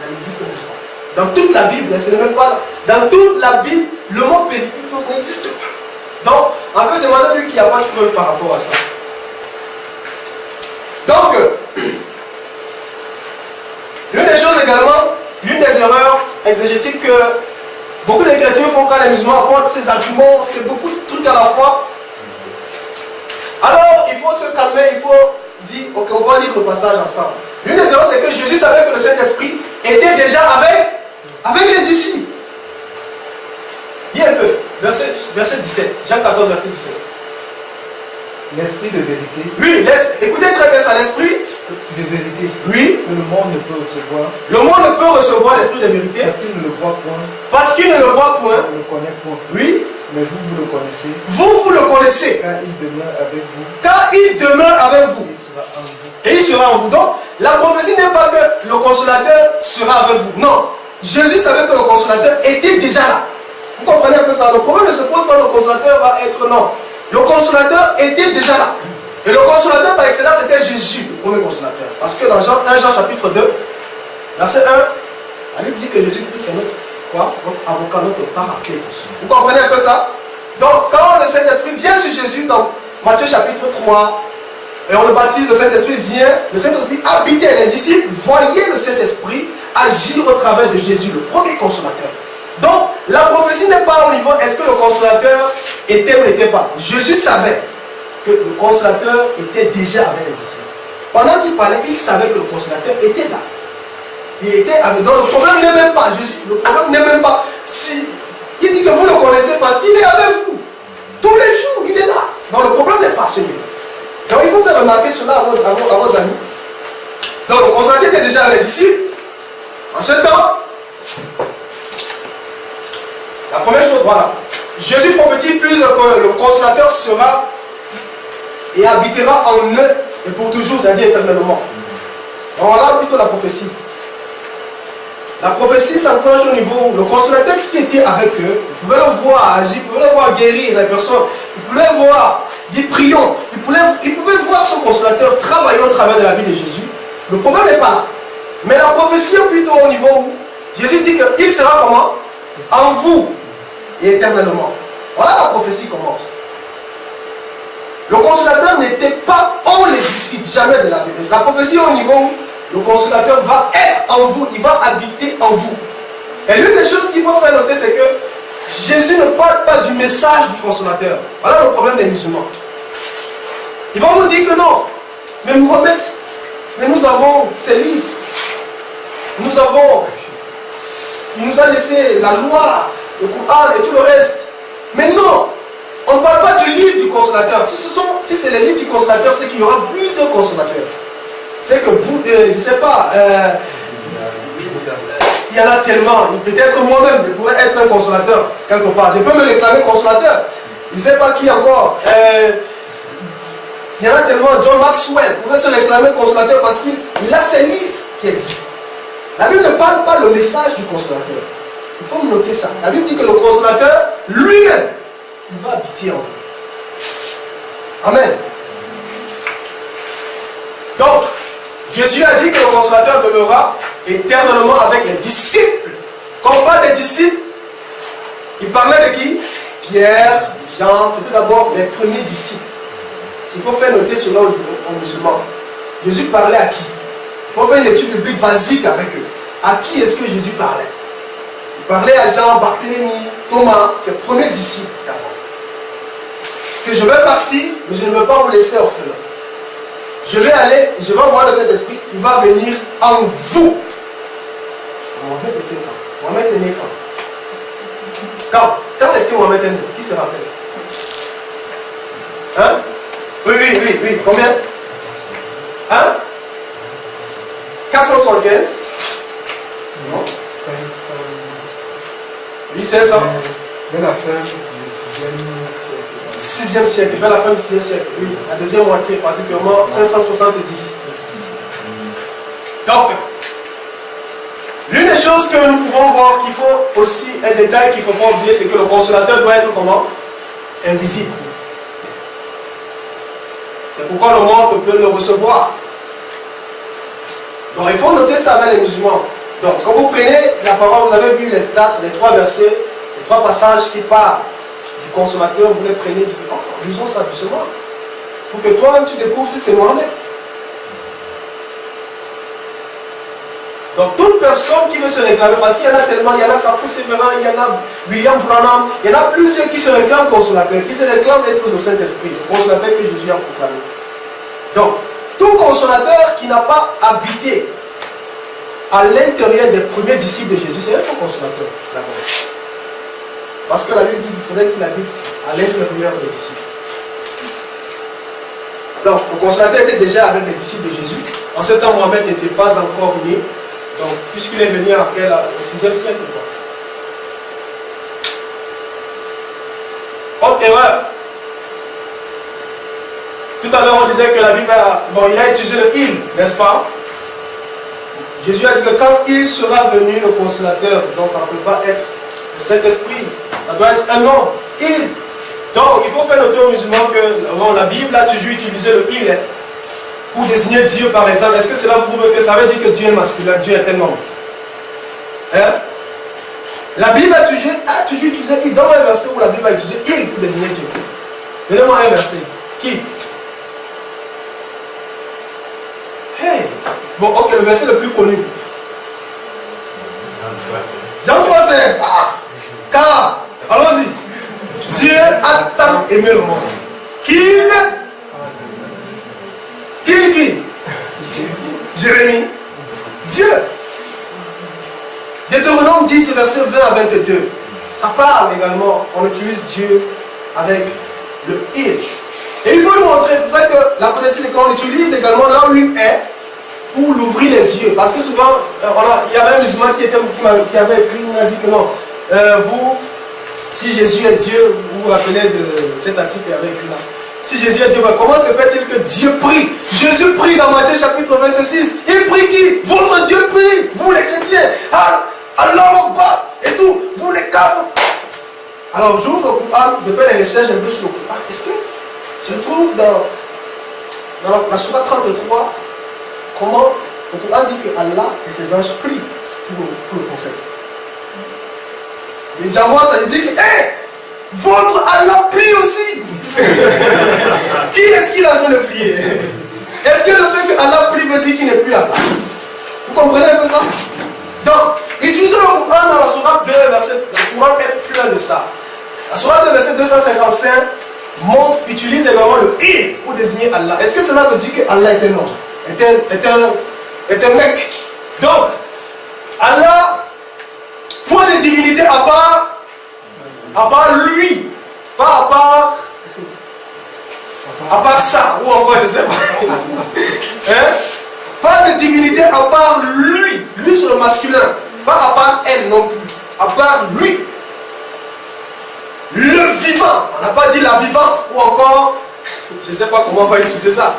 Ça n'existe même pas. Dans toute la Bible, ce n'est même pas là. Dans toute la Bible, le mot péricultos n'existe pas. Donc, en fait, demandez-lui qu'il n'y a pas de preuve par rapport à ça. Donc, l'une des choses également, l'une des erreurs exégétiques que beaucoup de chrétiens font quand les musulmans apportent ces arguments, c'est beaucoup de trucs à la fois. Alors, il faut se calmer, il faut dire, ok, on va lire le passage ensemble. L'une des erreurs, c'est que Jésus savait que le Saint-Esprit était déjà avec les disciples. Lis un peu, verset 17, Jean 14, verset 17. L'esprit de vérité. Oui, écoutez très bien ça, l'esprit De vérité. Oui. Que le monde ne peut recevoir. Le monde ne peut recevoir l'esprit de vérité Parce qu'il ne le voit point. parce qu'il ne le voit point. Il ne le connaît point. Oui. Mais vous, vous le connaissez. Vous le connaissez. Car il demeure avec vous. Car il demeure avec vous. Il sera en vous. Et il sera en vous. Donc, la prophétie n'est pas que le consolateur sera avec vous. Non. Jésus savait que le consolateur était déjà là. Vous comprenez un peu ça? Le problème ne se pose pas le consolateur va être non. Le consolateur était déjà là. Et le consolateur par excellence c'était Jésus, le premier consolateur. Parce que dans 1 Jean chapitre 2, verset 1, la Bible dit que Jésus-Christ est notre avocat, notre paraclétos. Vous comprenez un peu ça? Donc quand le Saint-Esprit vient sur Jésus dans Matthieu chapitre 3, et on le baptise, le Saint-Esprit vient, le Saint-Esprit habitait les disciples, voyaient le Saint-Esprit agir au travers de Jésus, le premier consolateur. Donc, la prophétie n'est pas au niveau est-ce que le consolateur était ou n'était pas. Jésus savait que le consolateur était déjà avec les disciples. Pendant qu'il parlait, il savait que le consolateur était là. Il était avec. Donc, le problème n'est même pas Jésus. Le problème n'est même pas. Si, il dit que vous le connaissez parce qu'il est avec vous. Tous les jours, il est là. Donc, le problème n'est pas celui-là. Donc, il faut faire remarquer cela à vos amis. Donc, le consolateur était déjà avec les disciples. En ce temps, la première chose, voilà. Jésus prophétise plus que le consolateur sera et habitera en eux et pour toujours, c'est-à-dire éternellement. Donc voilà plutôt la prophétie. La prophétie s'enclenche au niveau où le consolateur qui était avec eux, vous pouvez le voir agir, vous pouvez le voir guérir les personnes, vous pouvez le voir dire prions, il pouvait voir son consolateur travailler au travers de la vie de Jésus. Le problème n'est pas là. Mais la prophétie est plutôt au niveau où Jésus dit qu'il sera comment? En vous et éternellement. Voilà la prophétie commence. Le consolateur n'était pas en les disciples, jamais de la vie. La prophétie est au niveau où le consolateur va être en vous, il va habiter en vous. Et l'une des choses qu'il faut faire noter, c'est que Jésus ne parle pas du message du consolateur. Voilà le problème des musulmans. Ils vont vous dire que non, mais Mohamed, mais nous avons ces livres. Il nous a laissé la loi, le Coran et tout le reste. Mais non, on ne parle pas du livre du consolateur. Si c'est les livres du consolateur, c'est qu'il y aura plusieurs consolateurs. C'est que, je ne sais pas, il y en a tellement. Peut-être moi-même, je pourrais être un consolateur quelque part. Je peux me réclamer consolateur. Je ne sais pas qui encore. Il y en a tellement. John Maxwell pouvait se réclamer consolateur parce qu'il a ses livres qui existent. La Bible ne parle pas le message du consolateur. Il faut me noter ça. La Bible dit que le consolateur, lui-même, il va habiter en vous. Amen. Donc, Jésus a dit que le consolateur demeurera éternellement avec les disciples Quand on parle des disciples, il parlait de qui? Pierre, Jean, c'était d'abord les premiers disciples. Il faut faire noter cela aux musulmans. Jésus parlait à qui? Il faut faire une étude biblique basique avec eux. À qui est-ce que Jésus parlait? Il parlait à Jean, Barthélemy, Thomas, ses premiers disciples d'abord. Que je vais partir, mais je ne veux pas vous laisser orphelins. Je vais aller, je vais envoyer le Saint-Esprit, il va venir en vous. Mohamed était quand? Mohamed est né quand? Quand est-ce que Mohamed est né? Qui se rappelle? Hein? Oui. Combien? Hein? 475? Non. 500. Oui, 500. Vers la fin du 6e siècle. 6e siècle, vers la fin du 6e siècle. Oui, la deuxième moitié, particulièrement 570. Donc, l'une des choses que nous pouvons voir qu'il faut aussi, un détail qu'il ne faut pas oublier, c'est que le consolateur doit être comment? Invisible. C'est pourquoi le monde ne peut le recevoir. Donc il faut noter ça avec les musulmans. Donc quand vous prenez la parole, vous avez vu les trois versets, les trois passages qui parlent du consolateur, vous les prenez, lisons ça doucement. Pour que toi tu découvres si c'est Mohamed. Donc toute personne qui veut se réclamer, parce qu'il y en a tellement, il y en a Capou Sévérin, il y en a William Branham, il y en a plusieurs qui se réclament consolateur, qui se réclament être le Saint-Esprit, le consolateur que Jésus a proclamé. Donc, tout consolateur qui n'a pas habité à l'intérieur des premiers disciples de Jésus, c'est un faux consolateur, d'abord. Parce que la Bible dit qu'il faudrait qu'il habite à l'intérieur des disciples. Donc, le consolateur était déjà avec les disciples de Jésus. En ce temps, Mohamed n'était pas encore né. Donc, puisqu'il est venu après au 6e siècle, quoi. Autre erreur. Tout à l'heure, on disait que la Bible il a utilisé le il, n'est-ce pas? Jésus a dit que quand il sera venu, le consolateur, donc ça ne peut pas être le Saint-Esprit, ça doit être un homme, il. Donc, il faut faire noter aux musulmans que la Bible a toujours utilisé le il pour désigner Dieu, par exemple. Est-ce que cela prouve que ça veut dire que Dieu est masculin, Dieu est un homme? Hein? La Bible a toujours utilisé il. Dans un verset où la Bible a utilisé il pour désigner Dieu. Donnez-moi un verset. Qui? Hey! Bon, ok, le verset le plus connu. Jean 3,16. Ah! Car, allons-y. Dieu a tant aimé le monde qu'il qui? Jérémie. Dieu. Deutéronome 10, verset 20 à 22. Ça parle également, on utilise Dieu avec le il. Et il faut lui montrer, c'est ça que la problématique, c'est qu'on utilise également là où il est pour l'ouvrir les yeux. Parce que souvent, il y avait un musulman qui avait écrit, il a dit que non, vous, si Jésus est Dieu, vous vous rappelez de cet article qu'il avait écrit là. Si Jésus est Dieu, comment se fait-il que Dieu prie? Jésus prie dans Matthieu chapitre 26. Il prie qui? Votre Dieu prie, vous les chrétiens. Alors, et tout, vous les caves. Alors, j'ouvre le Coran, je fais les recherches un peu sur le Coran. Est-ce que je trouve dans la sourate 33 comment le Coran dit que Allah et ses anges prient pour le prophète? Et j'envoie ça, il dit que votre Allah prie aussi. Qui est-ce qu'il est en train de prier? Est-ce que le fait que Allah prie veut dire qu'il n'est plus Allah? Vous comprenez un peu ça? Donc, utilisez le Coran dans la sourate 2, verset. Le Coran est plein de ça. La sourate 2, verset 255 utilise également le il pour désigner Allah. Est-ce que cela veut dire que Allah est un homme? Est un mec? Donc, Allah, point de divinité à part lui, pas à part ça, ou encore je sais pas. Hein? Pas de divinité à part lui. Lui c'est le masculin, pas à part elle non plus, à part lui. Le vivant, on n'a pas dit la vivante, ou encore, je ne sais pas comment on va utiliser ça.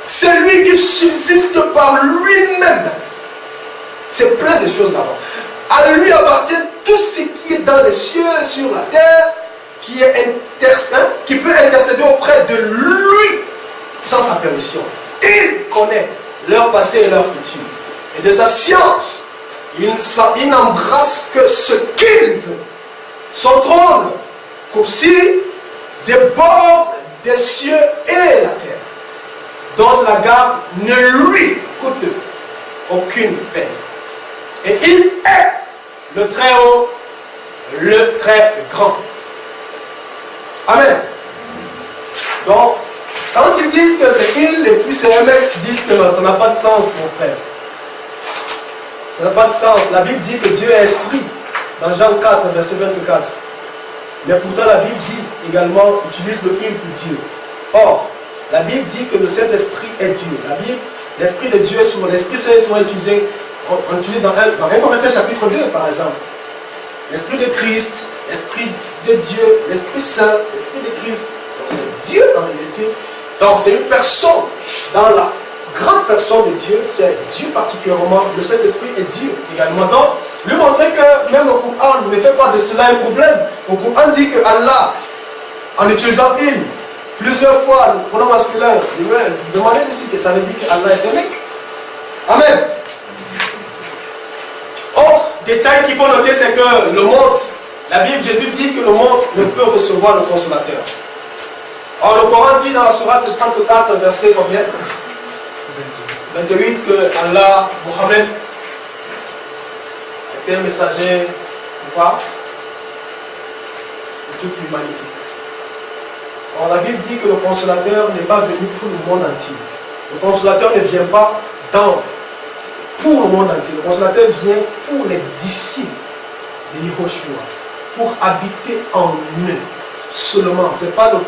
C'est lui qui subsiste par lui-même. C'est plein de choses d'abord. À lui appartient tout ce qui est dans les cieux, sur la terre, qui peut intercéder auprès de lui sans sa permission. Il connaît leur passé et leur futur. Et de sa science, il n'embrasse que ce qu'il veut. Son trône, aussi, déborde des cieux et la terre, dont la garde ne lui coûte aucune peine. Et il est le très haut, le très grand. Amen. Donc, quand ils disent que c'est il, et puis c'est un mec qui disent que non, ça n'a pas de sens, mon frère. Ça n'a pas de sens. La Bible dit que Dieu est esprit, dans Jean 4, verset 24. Mais pourtant, la Bible dit également, utilise le il pour Dieu. Or, la Bible dit que le Saint-Esprit est Dieu. La Bible, l'Esprit de Dieu, l'Esprit Saint est souvent utilisé, on utilise dans 1 Corinthiens chapitre 2, par exemple. L'Esprit de Christ, l'Esprit de Dieu, l'Esprit Saint, l'Esprit de Christ. Donc c'est Dieu en réalité. Donc c'est une personne. Dans la grande personne de Dieu, c'est Dieu particulièrement. Le Saint-Esprit est Dieu également. Donc, lui montrer que même le Coran ne fait pas de cela un problème. Le Coran dit que Allah, en utilisant il, plusieurs fois, le pronom masculin, demandez aussi que ça veut dire qu'Allah est un mec. Amen. Autre détail qu'il faut noter, c'est que le monde, la Bible, Jésus dit que le monde ne peut recevoir le consolateur. Or, le Coran dit dans la sourate 34, verset combien? 28, que Allah, Mohammed, était un messager de quoi? De toute l'humanité. Or, la Bible dit que le consolateur n'est pas venu pour le monde entier. Le consolateur ne vient pas pour le monde entier. Le consolateur vient pour les disciples de Yehoshua, pour habiter en eux seulement. Ce n'est pas le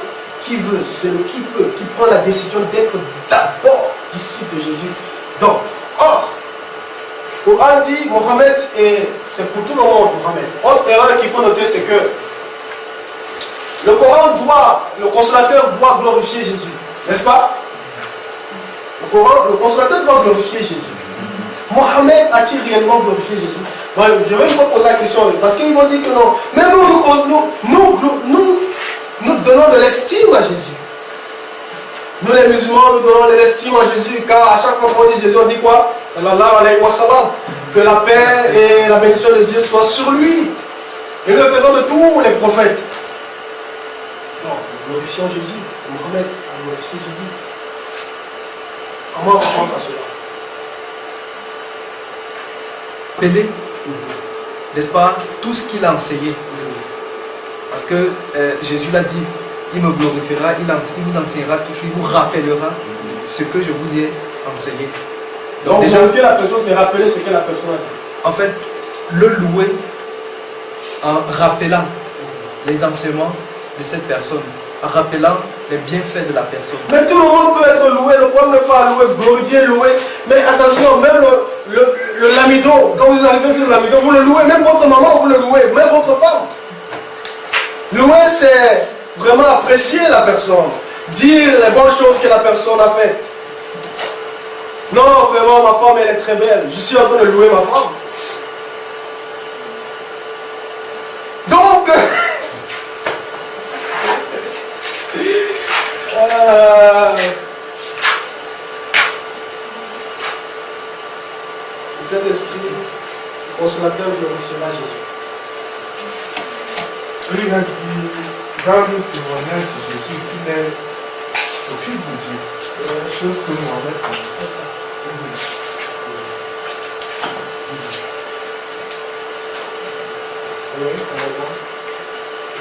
qui veut, c'est le qui peut, qui prend la décision d'être d'abord disciple de Jésus. Donc, or, Coran dit Mohammed, et c'est pour tout le monde Mohammed. Autre erreur qu'il faut noter, c'est que le Coran le consolateur doit glorifier Jésus, n'est-ce pas? Le consolateur doit glorifier Jésus. Mohammed a-t-il réellement glorifié Jésus? Bon, je vais vous poser la question, parce qu'ils vont dire que non. Mais nous donnons de l'estime à Jésus. Nous les musulmans, nous donnons de l'estime à Jésus, car à chaque fois qu'on dit Jésus, on dit quoi? Sallallahu alayhi wa sallam. Que la paix et la bénédiction de Dieu soient sur lui. Et nous le faisons de tous les prophètes. Non, nous glorifions Jésus. Mohammed a glorifié Jésus. Comment répondre à cela? Appelé, n'est-ce pas, tout ce qu'il a enseigné. Parce que Jésus l'a dit, il me glorifiera, il vous enseignera tout, il vous rappellera ce que je vous ai enseigné. Donc déjà, glorifier la personne, c'est rappeler ce que la personne a dit. En fait, le louer en rappelant les enseignements de cette personne, en rappelant les bienfaits de la personne. Mais tout le monde peut être loué, le problème n'est pas louer, glorifier, louer. Mais attention, même le lamido, quand vous arrivez sur le lamido, vous le louez, même votre maman, vous le louez, même votre femme. Louer, c'est vraiment apprécier la personne, dire les bonnes choses que la personne a faites. Non, vraiment, ma femme, elle est très belle. Je suis en train de louer ma femme. Donc, cet esprit consolateur glorifiera Jésus. Il a dit dans le témoignage de Jésus qu'il est le Fils de Dieu. Chose que Mohamed a fait.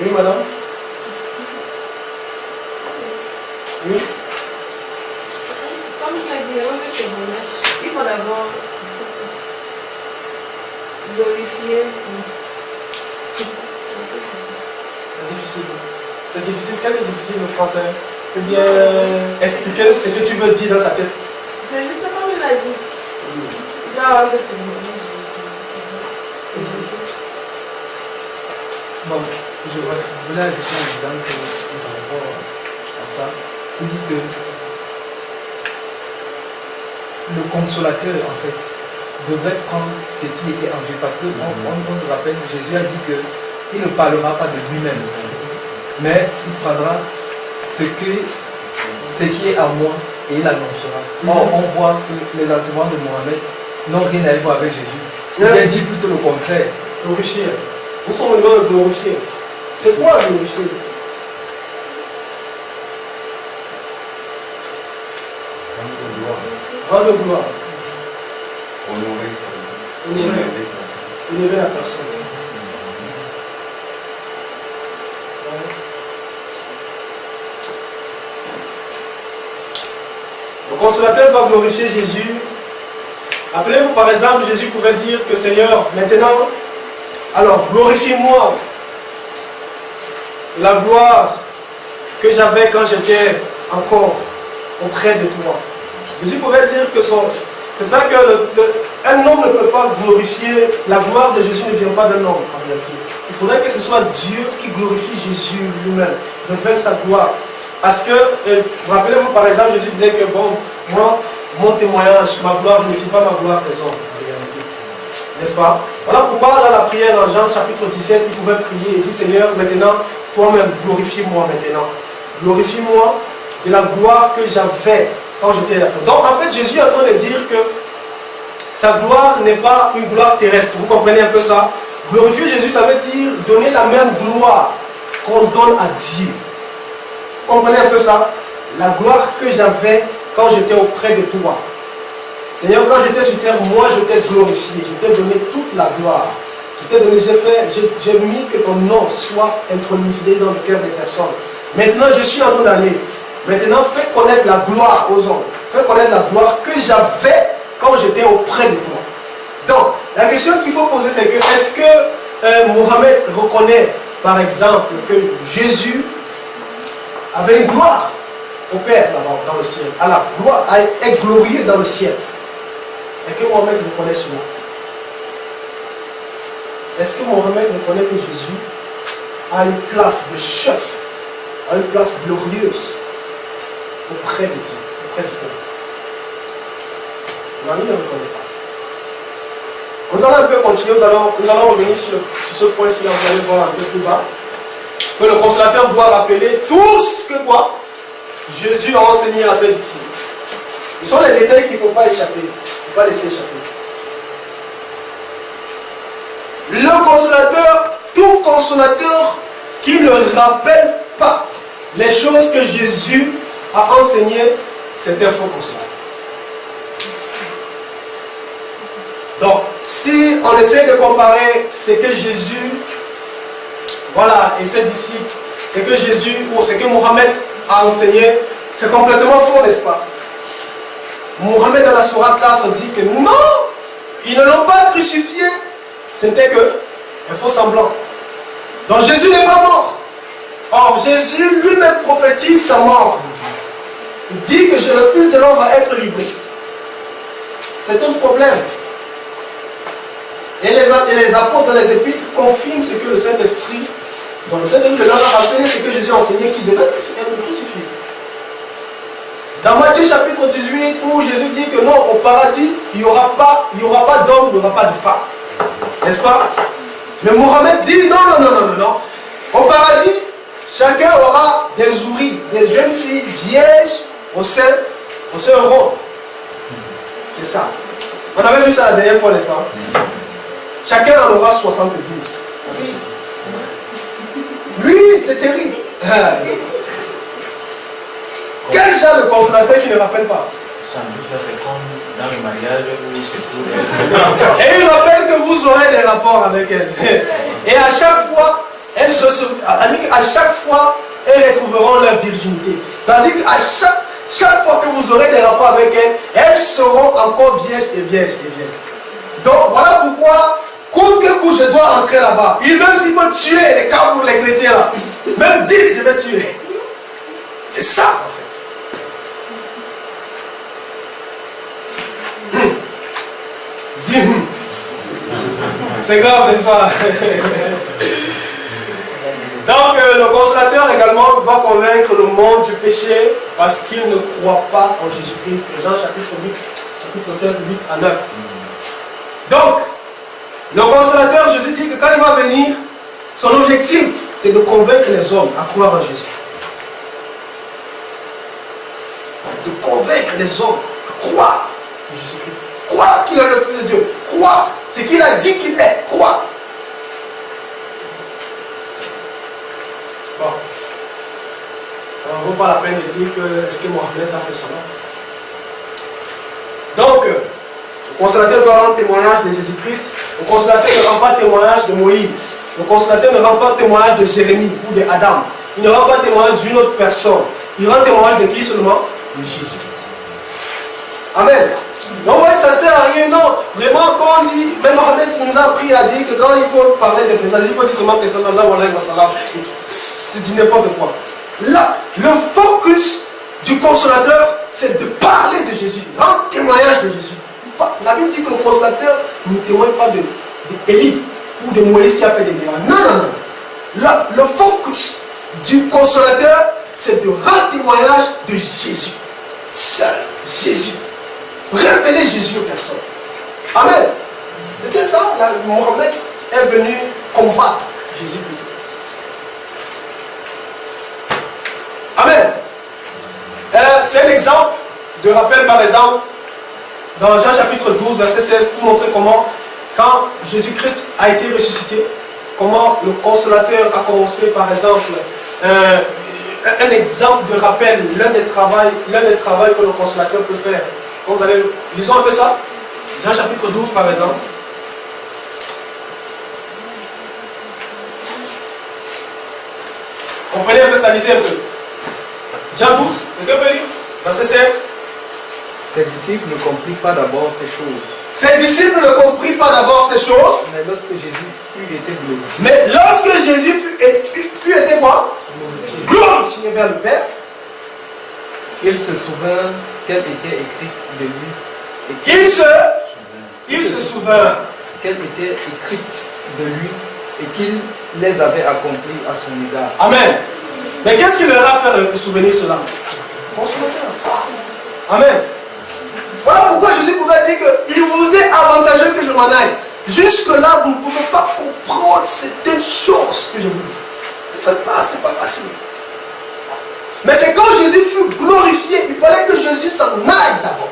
Oui, madame. Oui. Comme il a dit, avant le témoignage, il faut d'abord glorifier. C'est difficile. C'est difficile. Qu'est-ce que c'est difficile le français? Ou bien expliquer ce que tu veux dire dans ta tête. C'est juste comme il a dit. Il doit avoir le témoignage. Bon, je voulais ajouter un exemple par rapport à ça. Il dit que le consolateur, en fait, devrait prendre ce qui était en Dieu. Parce qu'on se rappelle, Jésus a dit qu'il ne parlera pas de lui-même, mais il prendra ce qui est à moi et il annoncera. Or, on voit que les enseignements de Mohamed n'ont rien à voir avec Jésus. Il dit plutôt le contraire. Glorifier. Nous sommes au niveau de glorifier. C'est quoi glorifier? Rendre gloire. Honorer la personne. Le consolateur doit glorifier Jésus. Rappelez-vous par exemple, Jésus pouvait dire que Seigneur, maintenant, alors glorifie-moi la gloire que j'avais quand j'étais encore auprès de toi. Jésus pouvait dire que son... C'est pour ça qu'un homme ne peut pas glorifier, la gloire de Jésus ne vient pas d'un homme en réalité. Il faudrait que ce soit Dieu qui glorifie Jésus lui-même, révèle sa gloire. Parce que, rappelez-vous par exemple, Jésus disait que bon, moi, mon témoignage, ma gloire, je ne dis pas ma gloire des hommes en réalité. N'est-ce pas? Voilà pourquoi dans la prière dans Jean chapitre 17, il pouvait prier et dire Seigneur, maintenant, toi-même, glorifie-moi maintenant. Glorifie-moi de la gloire que j'avais quand j'étais là. Donc en fait, Jésus est en train de dire que sa gloire n'est pas une gloire terrestre. Vous comprenez un peu ça? Glorifier Jésus, ça veut dire donner la même gloire qu'on donne à Dieu. Vous comprenez un peu ça? La gloire que j'avais quand j'étais auprès de toi. Seigneur, quand j'étais sur terre, moi je t'ai glorifié, je t'ai donné toute la gloire. J'ai mis que ton nom soit intronisé dans le cœur des personnes. Maintenant, je suis en train d'aller. Maintenant, fais connaître la gloire aux hommes. Fais connaître la gloire que j'avais quand j'étais auprès de toi. Donc, la question qu'il faut poser, c'est que est-ce que Mohamed reconnaît, par exemple, que Jésus avait une gloire au Père là-bas, dans le ciel, à la gloire, à être glorieux dans le ciel? Est-ce que Mohamed reconnaît cela? Est-ce que Mohamed reconnaît que Jésus a une place de chef, a une place glorieuse auprès de Dieu, auprès du Père? Non, il ne reconnaît pas. Nous allons un peu continuer, nous allons revenir sur ce point-ci, vous allez voir un peu plus bas, que le consolateur doit rappeler tout ce que quoi Jésus a enseigné à ses disciples. Ce sont les détails qu'il ne faut pas échapper, il ne faut pas laisser échapper. Le consolateur, tout consolateur qui ne rappelle pas les choses que Jésus a enseignées, c'est un faux consolateur. Donc, si on essaie de comparer ce que Jésus, voilà, et ses disciples, ce que Jésus ou ce que Mohamed a enseigné, c'est complètement faux, n'est-ce pas? Mohamed dans la sourate 4 dit que non, ils ne l'ont pas crucifié, c'était que un faux semblant. Donc Jésus n'est pas mort. Or, Jésus lui-même prophétise sa mort. Il dit que le Fils de l'homme va être livré. C'est un problème. Et les apôtres dans les épîtres confirment ce que le Saint-Esprit, dans le Saint-Esprit leur a rappelé ce que Jésus a enseigné, qui devait être crucifié. Dans Matthieu chapitre 18, où Jésus dit que non, au paradis, il n'y aura pas d'homme, il n'y aura pas de femme. N'est-ce pas? Mais Mohamed dit non. Au paradis, chacun aura des ouris, des jeunes filles vierges au sein rond. C'est ça. On avait vu ça la dernière fois, n'est-ce pas? Chacun en aura 72. Lui, c'est terrible. Quel genre de consolateur qui ne rappelle pas? C'est comme dans le mariage où c'est tout. Et il rappelle que vous aurez des rapports avec elle. Et à chaque fois, à chaque fois, elles retrouveront leur virginité. Tandis qu'à chaque fois que vous aurez des rapports avec elles, elles seront encore vierges et vierges et vierges. Donc voilà pourquoi, coûte que coûte, je dois entrer là-bas. Il même s'il faut tuer les caves pour les chrétiens là. Même 10, je vais tuer. C'est ça en fait. Dis c'est grave, n'est-ce pas? Donc le consolateur également doit convaincre le monde du péché parce qu'il ne croit pas en Jésus-Christ. Jean chapitre 8, chapitre 16, 8 à 9. Donc, le consolateur, Jésus dit que quand il va venir, son objectif, c'est de convaincre les hommes à croire en Jésus. De convaincre les hommes à croire en Jésus-Christ. Croire qu'il est le Fils de Dieu. Croire. ce qu'il a dit qu'il est. Crois. Bon. Ça ne vaut pas la peine de dire que est-ce que Mohamed a fait cela. Donc, le consolateur doit rendre témoignage de Jésus-Christ. Le consolateur ne rend pas témoignage de Moïse. Le consolateur ne rend pas témoignage de Jérémie ou de Adam. Il ne rend pas témoignage d'une autre personne. Il rend témoignage de qui seulement? De Jésus. Amen. Donc, ça ne sert à rien. Non, vraiment, quand on dit, même Mohamed nous a appris à dire que quand il faut parler de présence, il faut dire seulement que sallallahu alayhi wa sallam. C'est du n'importe quoi. Là, le focus du consolateur, c'est de parler de Jésus, rendre témoignage de Jésus. La Bible dit que le consolateur ne témoigne pas d'Élie ou de Moïse qui a fait des miracles. Non, non, non. Là, le focus du consolateur, c'est de rendre témoignage de Jésus. Seul Jésus. Révéler Jésus aux personnes. Amen. C'était ça, là, Mohamed est venu combattre Jésus. Amen. C'est un exemple de rappel, par exemple, dans Jean chapitre 12, verset 16, pour montrer comment, quand Jésus-Christ a été ressuscité, comment le consolateur a commencé, par exemple, un exemple de rappel, l'un des travaux que le consolateur peut faire. Quand vous allez, lisons un peu ça. Jean chapitre 12, par exemple. Comprenez un peu ça, lisez un peu. Jean 12, quelqu'un peut lire? Verset 16. Ses disciples ne comprirent pas d'abord ces choses. Ses disciples ne comprirent pas d'abord ces choses. Mais lorsque Jésus fut été glorifié. Mais lorsque Jésus fut été quoi? Glorifié vers le Père. Il se souvint qu'elle était écrite de lui. Il se souvint qu'elle était écrite de lui et qu'il les avait accomplis à son égard. Amen. Mais qu'est-ce qui leur a fait souvenir cela? Consolateur. Amen. Voilà pourquoi Jésus pouvait dire qu'il vous est avantageux que je m'en aille. Jusque-là, vous ne pouvez pas comprendre certaines choses que je vous dis. Ce n'est pas facile. Mais c'est quand Jésus fut glorifié, il fallait que Jésus s'en aille d'abord.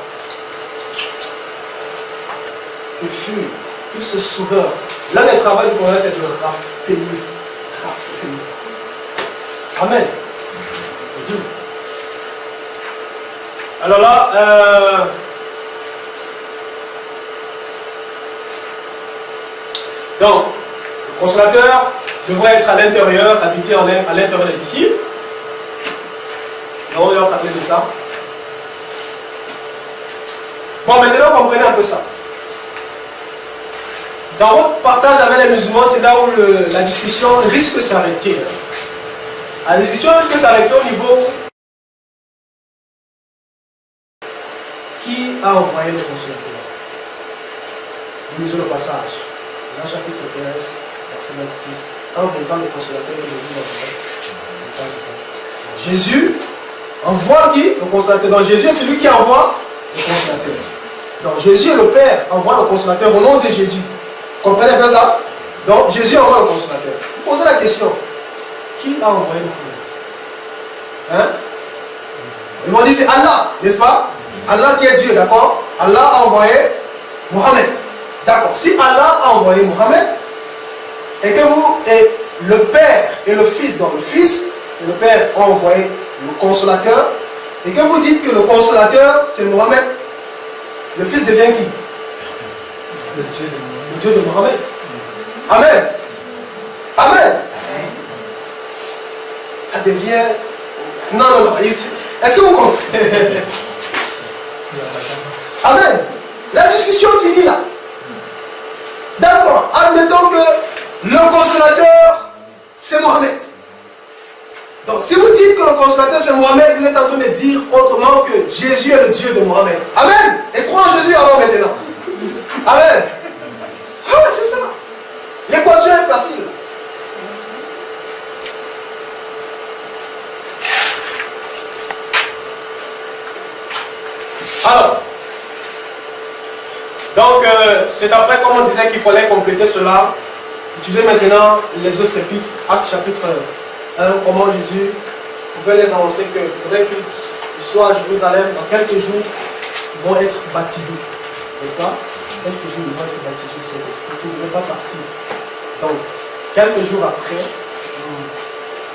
Il se souvint. L'un des travaux du Coran, c'est de rappeler. Amen. Alors là, donc, le consolateur devrait être à l'intérieur, habiter à l'intérieur des disciples. Donc, on va parler de ça. Bon, maintenant, comprenez un peu ça. Dans votre partage avec les musulmans, c'est là où la discussion risque de s'arrêter. La discussion risque de s'arrêter au niveau qui a envoyé le consolateur. Lisons le passage. Dans chapitre 15, verset 26. En montant le consolateur de Jésus envoie qui? Le consolateur. Donc Jésus est celui qui envoie le consolateur. Donc Jésus et le Père envoient le consolateur au nom de Jésus. Comprenez un peu ça? Donc Jésus envoie le consolateur. Vous posez la question. Qui a envoyé le consolateur? Ils vont dire c'est Allah, n'est-ce pas? Allah qui est Dieu, d'accord? Allah a envoyé Mohammed. D'accord. Si Allah a envoyé Mohammed, et que vous, et le Père et le Fils, donc le Fils et le Père ont envoyé le consolateur, et que vous dites que le consolateur c'est Mohammed, le Fils devient qui? Le Dieu de Mohammed. Le Dieu de Mohammed. Amen. Amen. Ça devient... Non. Est-ce que vous comprenez? Amen. La discussion finit là. D'accord. Admettons que le consolateur, c'est Mohammed. Donc, si vous dites que le consolateur, c'est Mohammed, vous êtes en train de dire autrement que Jésus est le Dieu de Mohammed. Amen. Et crois en Jésus alors maintenant. Amen. Ah, c'est ça. L'équation est facile. Alors, donc, c'est après, comme on disait, qu'il fallait compléter cela. Utilisez maintenant les autres épîtres, Actes chapitre 1, comment Jésus pouvait les annoncer qu'il faudrait qu'ils soient à Jérusalem dans quelques jours, ils vont être baptisés. N'est-ce pas? quelques jours devant être baptisé au Saint-Esprit, qui ne devait pas partir. Donc, quelques jours après,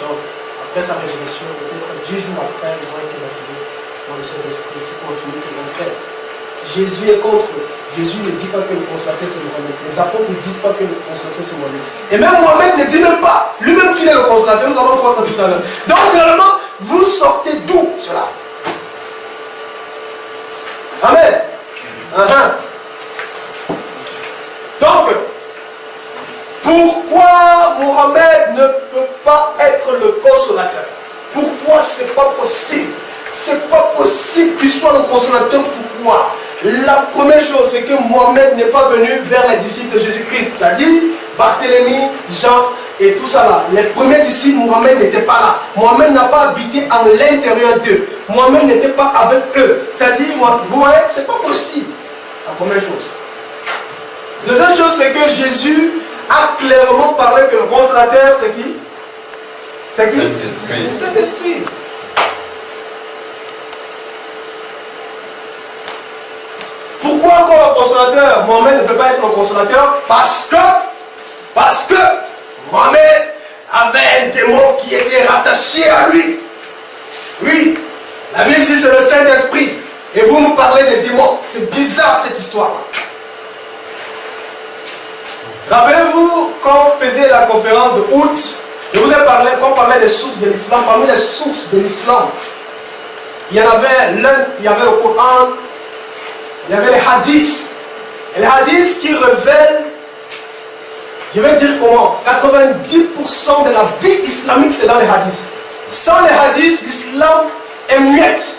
donc, après sa résurrection, peut-être 10 jours après, ils ont été baptisés dans le Saint-Esprit qui continue de l'enfer. Jésus est contre eux. Jésus ne dit pas que le consolateur c'est Mohamed. Les apôtres ne disent pas que le consolateur c'est Mohamed. Et même Mohamed ne dit même pas lui-même qu'il est le consolateur. Nous allons voir ça tout à l'heure. Donc, finalement, vous sortez d'où cela? Amen. Donc, pourquoi Mohamed ne peut pas être le consolateur? Pourquoi c'est pas possible? C'est pas possible qu'il soit le consolateur. Pourquoi? La première chose, c'est que Mohamed n'est pas venu vers les disciples de Jésus-Christ. C'est-à-dire Barthélemy, Jean et tout ça là. Les premiers disciples, Mohamed n'était pas là. Mohamed n'a pas habité en l'intérieur d'eux. Mohamed n'était pas avec eux. C'est-à-dire, vous voyez, c'est pas possible. La première chose. Deuxième chose, c'est que Jésus a clairement parlé que le consolateur, c'est qui? C'est qui? Saint-Esprit. Pourquoi encore le consolateur? Mohamed ne peut pas être le consolateur parce que Mohamed avait un démon qui était rattaché à lui. Oui, la Bible dit c'est le Saint-Esprit. Et vous nous parlez des démons. C'est bizarre cette histoire-là. Rappelez-vous quand on faisait la conférence de août, je vous ai parlé, quand on parlait des sources de l'islam, parmi les sources de l'islam, il y en avait l'un, il y avait le Coran, il y avait les hadiths. Et les hadiths qui révèlent, je vais dire comment, 90% de la vie islamique c'est dans les hadiths. Sans les hadiths, l'islam est muette.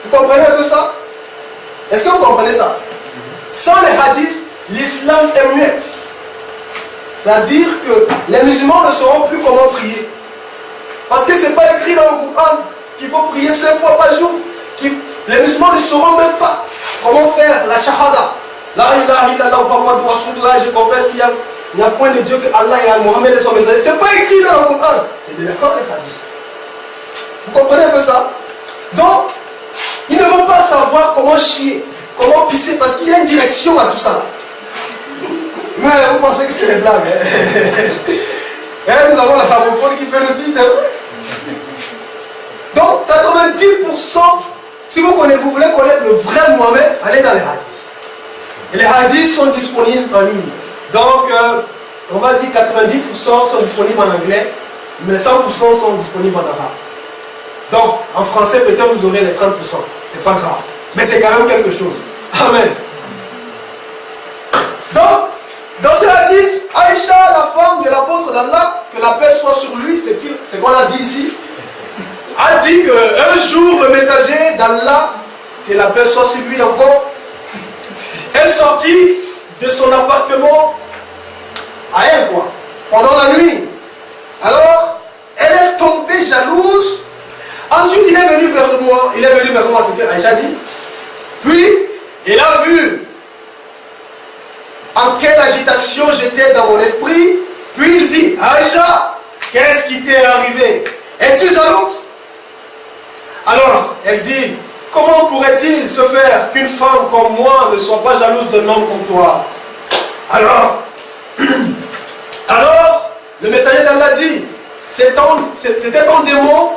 Vous comprenez un peu ça? Est-ce que vous comprenez ça? Sans les hadiths, l'islam est muette. C'est-à-dire que les musulmans ne sauront plus comment prier. Parce que ce n'est pas écrit dans le Coran qu'il faut prier 5 fois par jour. Les musulmans ne sauront même pas comment faire la shahada. La ilaha illallah Muhammadu Rasulullah, je confesse qu'il n'y a point de Dieu que Allah et Mohammed et son messager. Ce n'est pas écrit dans le Coran. C'est de l'école les hadiths. Vous comprenez un peu ça? Donc, ils ne vont pas savoir comment chier, comment pisser, parce qu'il y a une direction à tout ça. Mais vous pensez que c'est des blagues. Et nous avons la framophone qui fait le dire, c'est vrai. Donc, 90%, si vous voulez connaître le vrai Mohamed, allez dans les hadiths. Et les hadiths sont disponibles en ligne. Donc, on va dire 90% sont disponibles en anglais, mais 100% sont disponibles en arabe. Donc, en français, peut-être vous aurez les 30%. C'est pas grave. Mais c'est quand même quelque chose. Amen. Donc, dans ce hadith, Aïcha, la femme de l'apôtre d'Allah, que la paix soit sur lui, c'est ce qu'on a dit ici, a dit qu'un jour, le messager d'Allah, que la paix soit sur lui encore, est sorti de son appartement à elle, quoi, pendant la nuit. Alors, elle est tombée jalouse. Ensuite, il est venu vers moi, c'est ce que Aïcha dit. Puis, il a vu en quelle agitation j'étais dans mon esprit. Puis il dit, Aïcha, qu'est-ce qui t'est arrivé? Es-tu jalouse? Alors, elle dit, comment pourrait-il se faire qu'une femme comme moi ne soit pas jalouse d'un homme comme toi? Alors, le messager d'Allah dit, c'était ton démon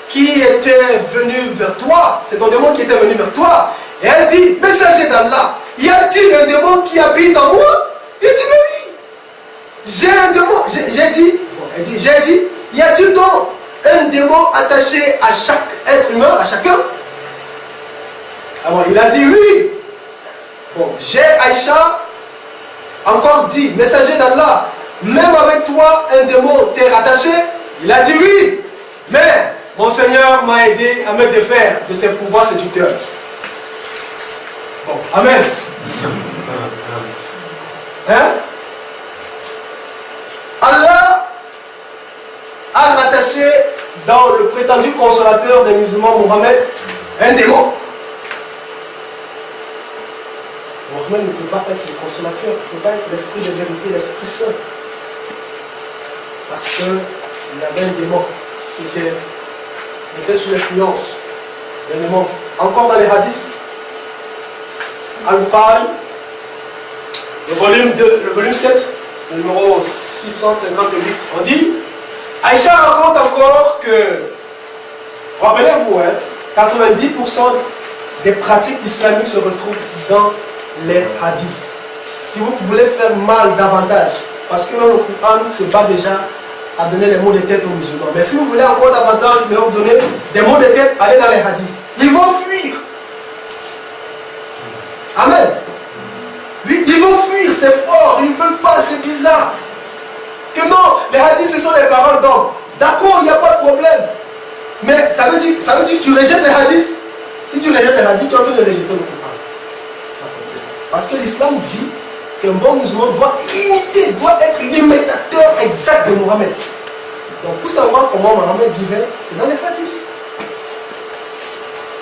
qui était venu vers toi. C'est ton démon qui était venu vers toi. Et elle dit, messager d'Allah, y a-t-il un démon qui habite en moi? Il dit, mais oui. J'ai un démon. J'ai dit, y a-t-il donc un démon attaché à chaque être humain, à chacun? Alors il a dit oui. Bon, j'ai Aïcha encore dit, messager d'Allah, même avec toi, un démon t'est rattaché? Il a dit oui. Mais mon Seigneur m'a aidé à me défaire de ses pouvoirs séducteurs. Bon, amen. Hein? Allah a rattaché dans le prétendu consolateur des musulmans, Mohamed, un démon. Mohamed ne peut pas être le consolateur, il ne peut pas être l'esprit de vérité, l'esprit saint. Parce qu'il avait un démon qui était sous l'influence d'un démon. Encore dans les hadiths, Al-Bukhari, le volume 7, le numéro 658, on dit, Aïcha raconte encore que, rappelez-vous, 90% des pratiques islamiques se retrouvent dans les hadiths. Si vous voulez faire mal davantage, parce que même le Coran se bat déjà à donner les mots de tête aux musulmans. Mais si vous voulez encore davantage leur donner des mots de tête, allez dans les hadiths. Ils vont fuir. Amen. Oui, ils vont fuir, c'est fort, ils ne veulent pas, c'est bizarre. Que non, les hadiths ce sont les paroles d'hommes. D'accord, il n'y a pas de problème. Mais ça veut dire que tu rejettes les hadiths. Si tu rejettes les hadiths, tu es en train de rejeter le Coran. C'est ça. Parce que l'islam dit qu'un bon musulman doit imiter, doit être l'imitateur exact de Mohammed. Donc pour savoir comment Mohammed vivait, c'est dans les hadiths.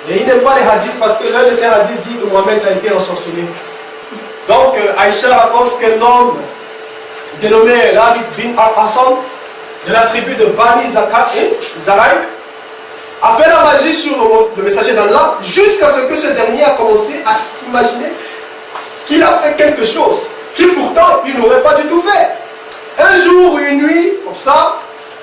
Et il n'aime pas les hadiths parce que l'un de ces hadiths dit que Mohammed a été ensorcelé. Donc Aïcha raconte qu'un homme dénommé Labid bin al-Hassan de la tribu de Bani Zaraïk a fait la magie sur le messager d'Allah jusqu'à ce que ce dernier a commencé à s'imaginer qu'il a fait quelque chose qu'il pourtant il n'aurait pas du tout fait. Un jour ou une nuit, comme ça,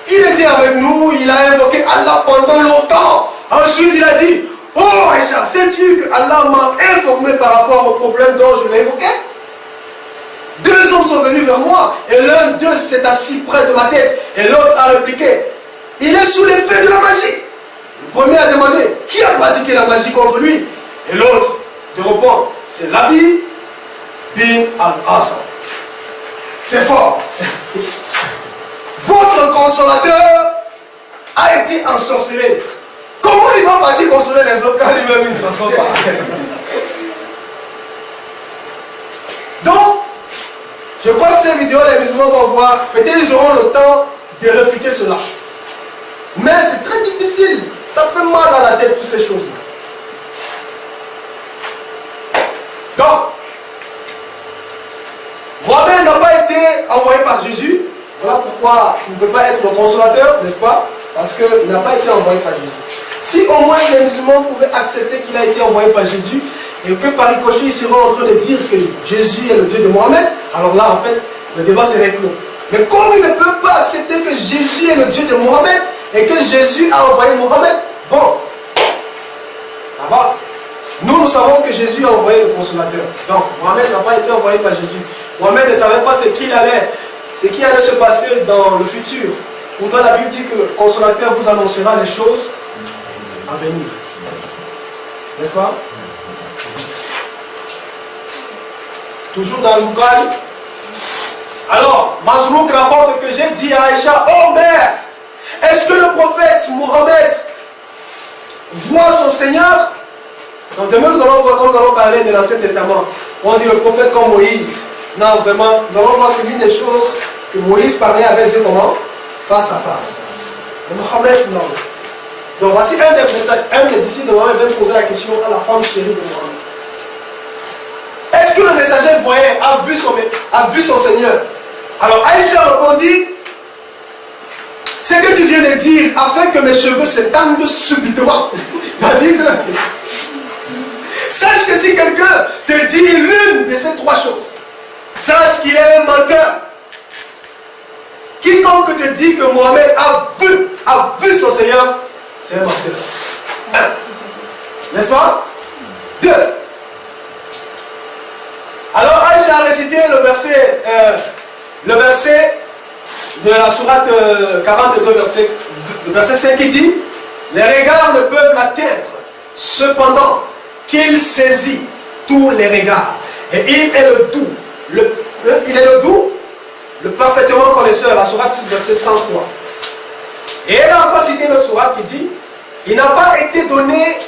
il était avec nous, il a invoqué Allah pendant longtemps. Ensuite il a dit, oh Aïcha, sais-tu que Allah m'a informé par rapport au problème dont je l'ai évoqué? Deux hommes sont venus vers moi et l'un d'eux s'est assis près de ma tête et l'autre a répliqué, il est sous l'effet de la magie. Le premier a demandé, qui a pratiqué la magie contre lui? Et l'autre de répondre, c'est Labid bin al-Hassan. C'est fort. Votre consolateur a été ensorcelé. Comment il va partir consoler les autres quand lui-même il ne s'en sort pas? Donc, je crois que ces vidéos, les musulmans vont voir, peut-être ils auront le temps de réfuter cela. Mais c'est très difficile, ça fait mal à la tête, toutes ces choses-là. Donc, Mohammed n'a pas été envoyé par Jésus. Voilà pourquoi il ne peut pas être le consolateur, n'est-ce pas? Parce qu'il n'a pas été envoyé par Jésus. Si au moins les musulmans pouvaient accepter qu'il a été envoyé par Jésus et que par ricochet ils seront en train de dire que Jésus est le Dieu de Mohammed, alors là en fait le débat serait clos. Mais comme ils ne peuvent pas accepter que Jésus est le Dieu de Mohammed et que Jésus a envoyé Mohammed, bon, ça va. Nous savons que Jésus a envoyé le consolateur. Donc Mohammed n'a pas été envoyé par Jésus. Mohammed ne savait pas ce qui allait se passer dans le futur. Pourtant la Bible dit que le consolateur vous annoncera les choses à venir. N'est-ce pas? Toujours dans le Bukhari. Alors, Masrouk rapporte que j'ai dit à Aïcha, oh mère, est-ce que le prophète Mohammed voit son Seigneur? Donc demain nous allons voir, quand nous allons parler de l'Ancien Testament, on dit le prophète comme Moïse. Non, vraiment, nous allons voir que l'une des choses que Moïse parlait avec Dieu comment? Face à face. Et Mohammed, non. Donc voici un des disciples de Mohammed vient poser la question à la femme chérie de Mohammed. Est-ce que le messager voyait, a vu son Seigneur? Alors Aïcha répondit, ce que tu viens de dire afin que mes cheveux se tendent subitement. C'est-à-dire que, sache que si quelqu'un te dit l'une de ces trois choses, sache qu'il est un menteur. Quiconque te dit que Mohammed a vu son Seigneur, c'est un menteur. Un. N'est-ce pas? Deux. Alors Aïcha a récité le verset de la sourate 42, le verset 5 qui dit, les regards ne peuvent l'atteindre, cependant qu'il saisit tous les regards. Et il est le doux, le parfaitement connaisseur, la sourate 6, verset 103. Et elle a encore cité notre sourate qui dit, il n'a pas été donné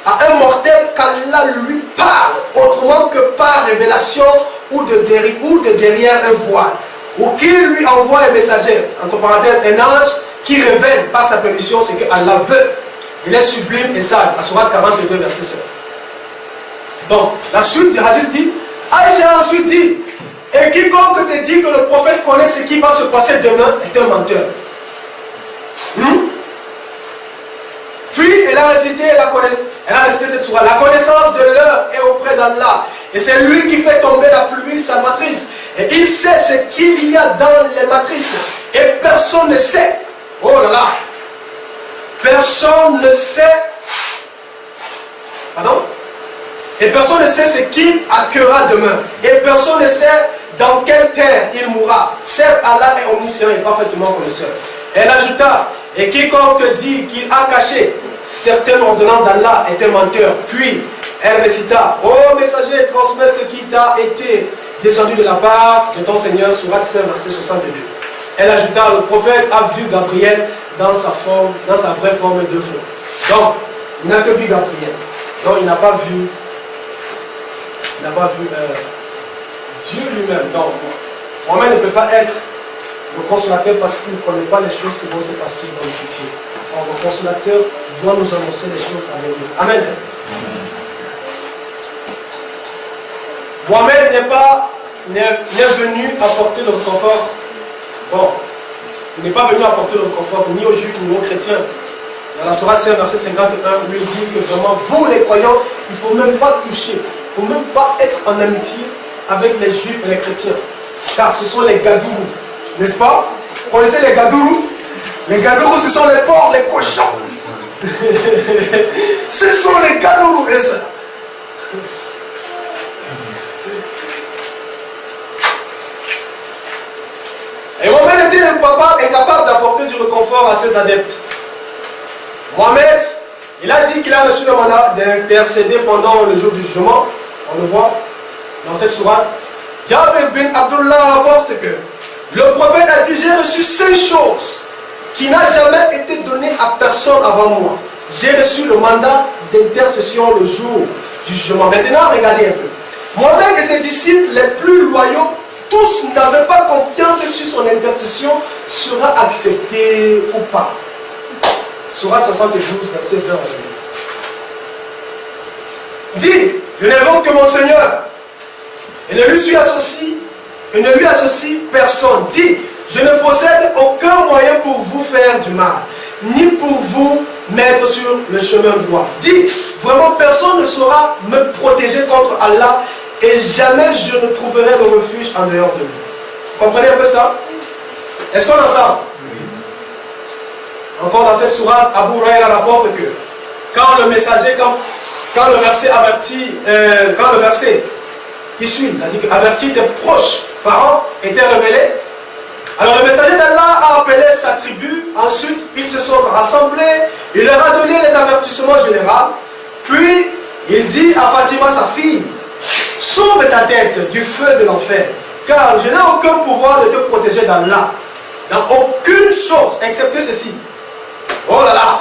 à un mortel qu'Allah lui parle, autrement que par révélation ou de derrière un voile, ou qu'il lui envoie un messager, entre parenthèses, un ange qui révèle par sa permission ce que Allah veut. Il est sublime et sage, la sourate 42, verset 7. Donc, la suite du hadith dit, Aïcha ensuite dit, et quiconque te dit que le prophète connaît ce qui va se passer demain est un menteur. Puis, elle a récité cette sourate. La connaissance de l'heure est auprès d'Allah. Et c'est lui qui fait tomber la pluie salvatrice. Et il sait ce qu'il y a dans les matrices. Et personne ne sait. Oh là là. Personne ne sait. Pardon? Et personne ne sait ce qu'il accueillera demain. Et personne ne sait dans quelle terre il mourra. Certes, Allah est omniscient et parfaitement connaisseur. Elle ajouta, et quiconque dit qu'il a caché certaines ordonnances d'Allah est un menteur. Puis, elle récita, ô messager, transmets ce qui t'a été descendu de la part de ton Seigneur, Sourate 5, verset 62. Elle ajouta, le prophète a vu Gabriel dans sa vraie forme de feu. Donc, il n'a que vu Gabriel. Donc, il n'a pas vu Dieu lui-même. Donc, Mohamed ne peut pas être le consolateur parce qu'il ne connaît pas les choses qui vont se passer dans le futur. Alors, le consolateur doit nous annoncer les choses à venir. Amen. Mohamed n'est venu apporter le réconfort. Bon, il n'est pas venu apporter le réconfort ni aux juifs ni aux chrétiens. Dans la Sourate 5, verset 51, lui dit que vraiment, vous les croyants, il ne faut même pas toucher. Il ne faut même pas être en amitié avec les juifs et les chrétiens. Car ce sont les gadourous. N'est-ce pas? Vous connaissez les gadourous? Les gadourous, ce sont les porcs, les cochons. Ce sont les gadourous. Et ça. Et Mohamed était incapable d'apporter du réconfort à ses adeptes. Mohamed, il a dit qu'il a reçu le mandat d'intercéder pendant le jour du jugement. On le voit dans cette sourate. Jabir bin Abdullah rapporte que le prophète a dit, j'ai reçu 5 choses qui n'ont jamais été données à personne avant moi. J'ai reçu le mandat d'intercession le jour du jugement. Maintenant, regardez un peu. Mohamed et ses disciples les plus loyaux, tous n'avaient pas confiance sur son intercession sera acceptée ou pas. Sourate 72, verset 20. Dis, je n'invoque que mon Seigneur et ne lui associe personne. Dis, je ne possède aucun moyen pour vous faire du mal, ni pour vous mettre sur le chemin droit. Dis, vraiment personne ne saura me protéger contre Allah et jamais je ne trouverai le refuge en dehors de vous. Vous comprenez un peu ça? Est-ce qu'on en sait? Encore dans cette sourate, Abu Huraira rapporte que quand le messager, quand le verset avertit, quand le verset qui suit, c'est-à-dire qu'avertit tes proches parents était révélé, alors le messager d'Allah a appelé sa tribu, ensuite ils se sont rassemblés, il leur a donné les avertissements généraux, puis il dit à Fatima, sa fille, sauve ta tête du feu de l'enfer, car je n'ai aucun pouvoir de te protéger d'Allah, dans aucune chose, excepté ceci. Oh là là!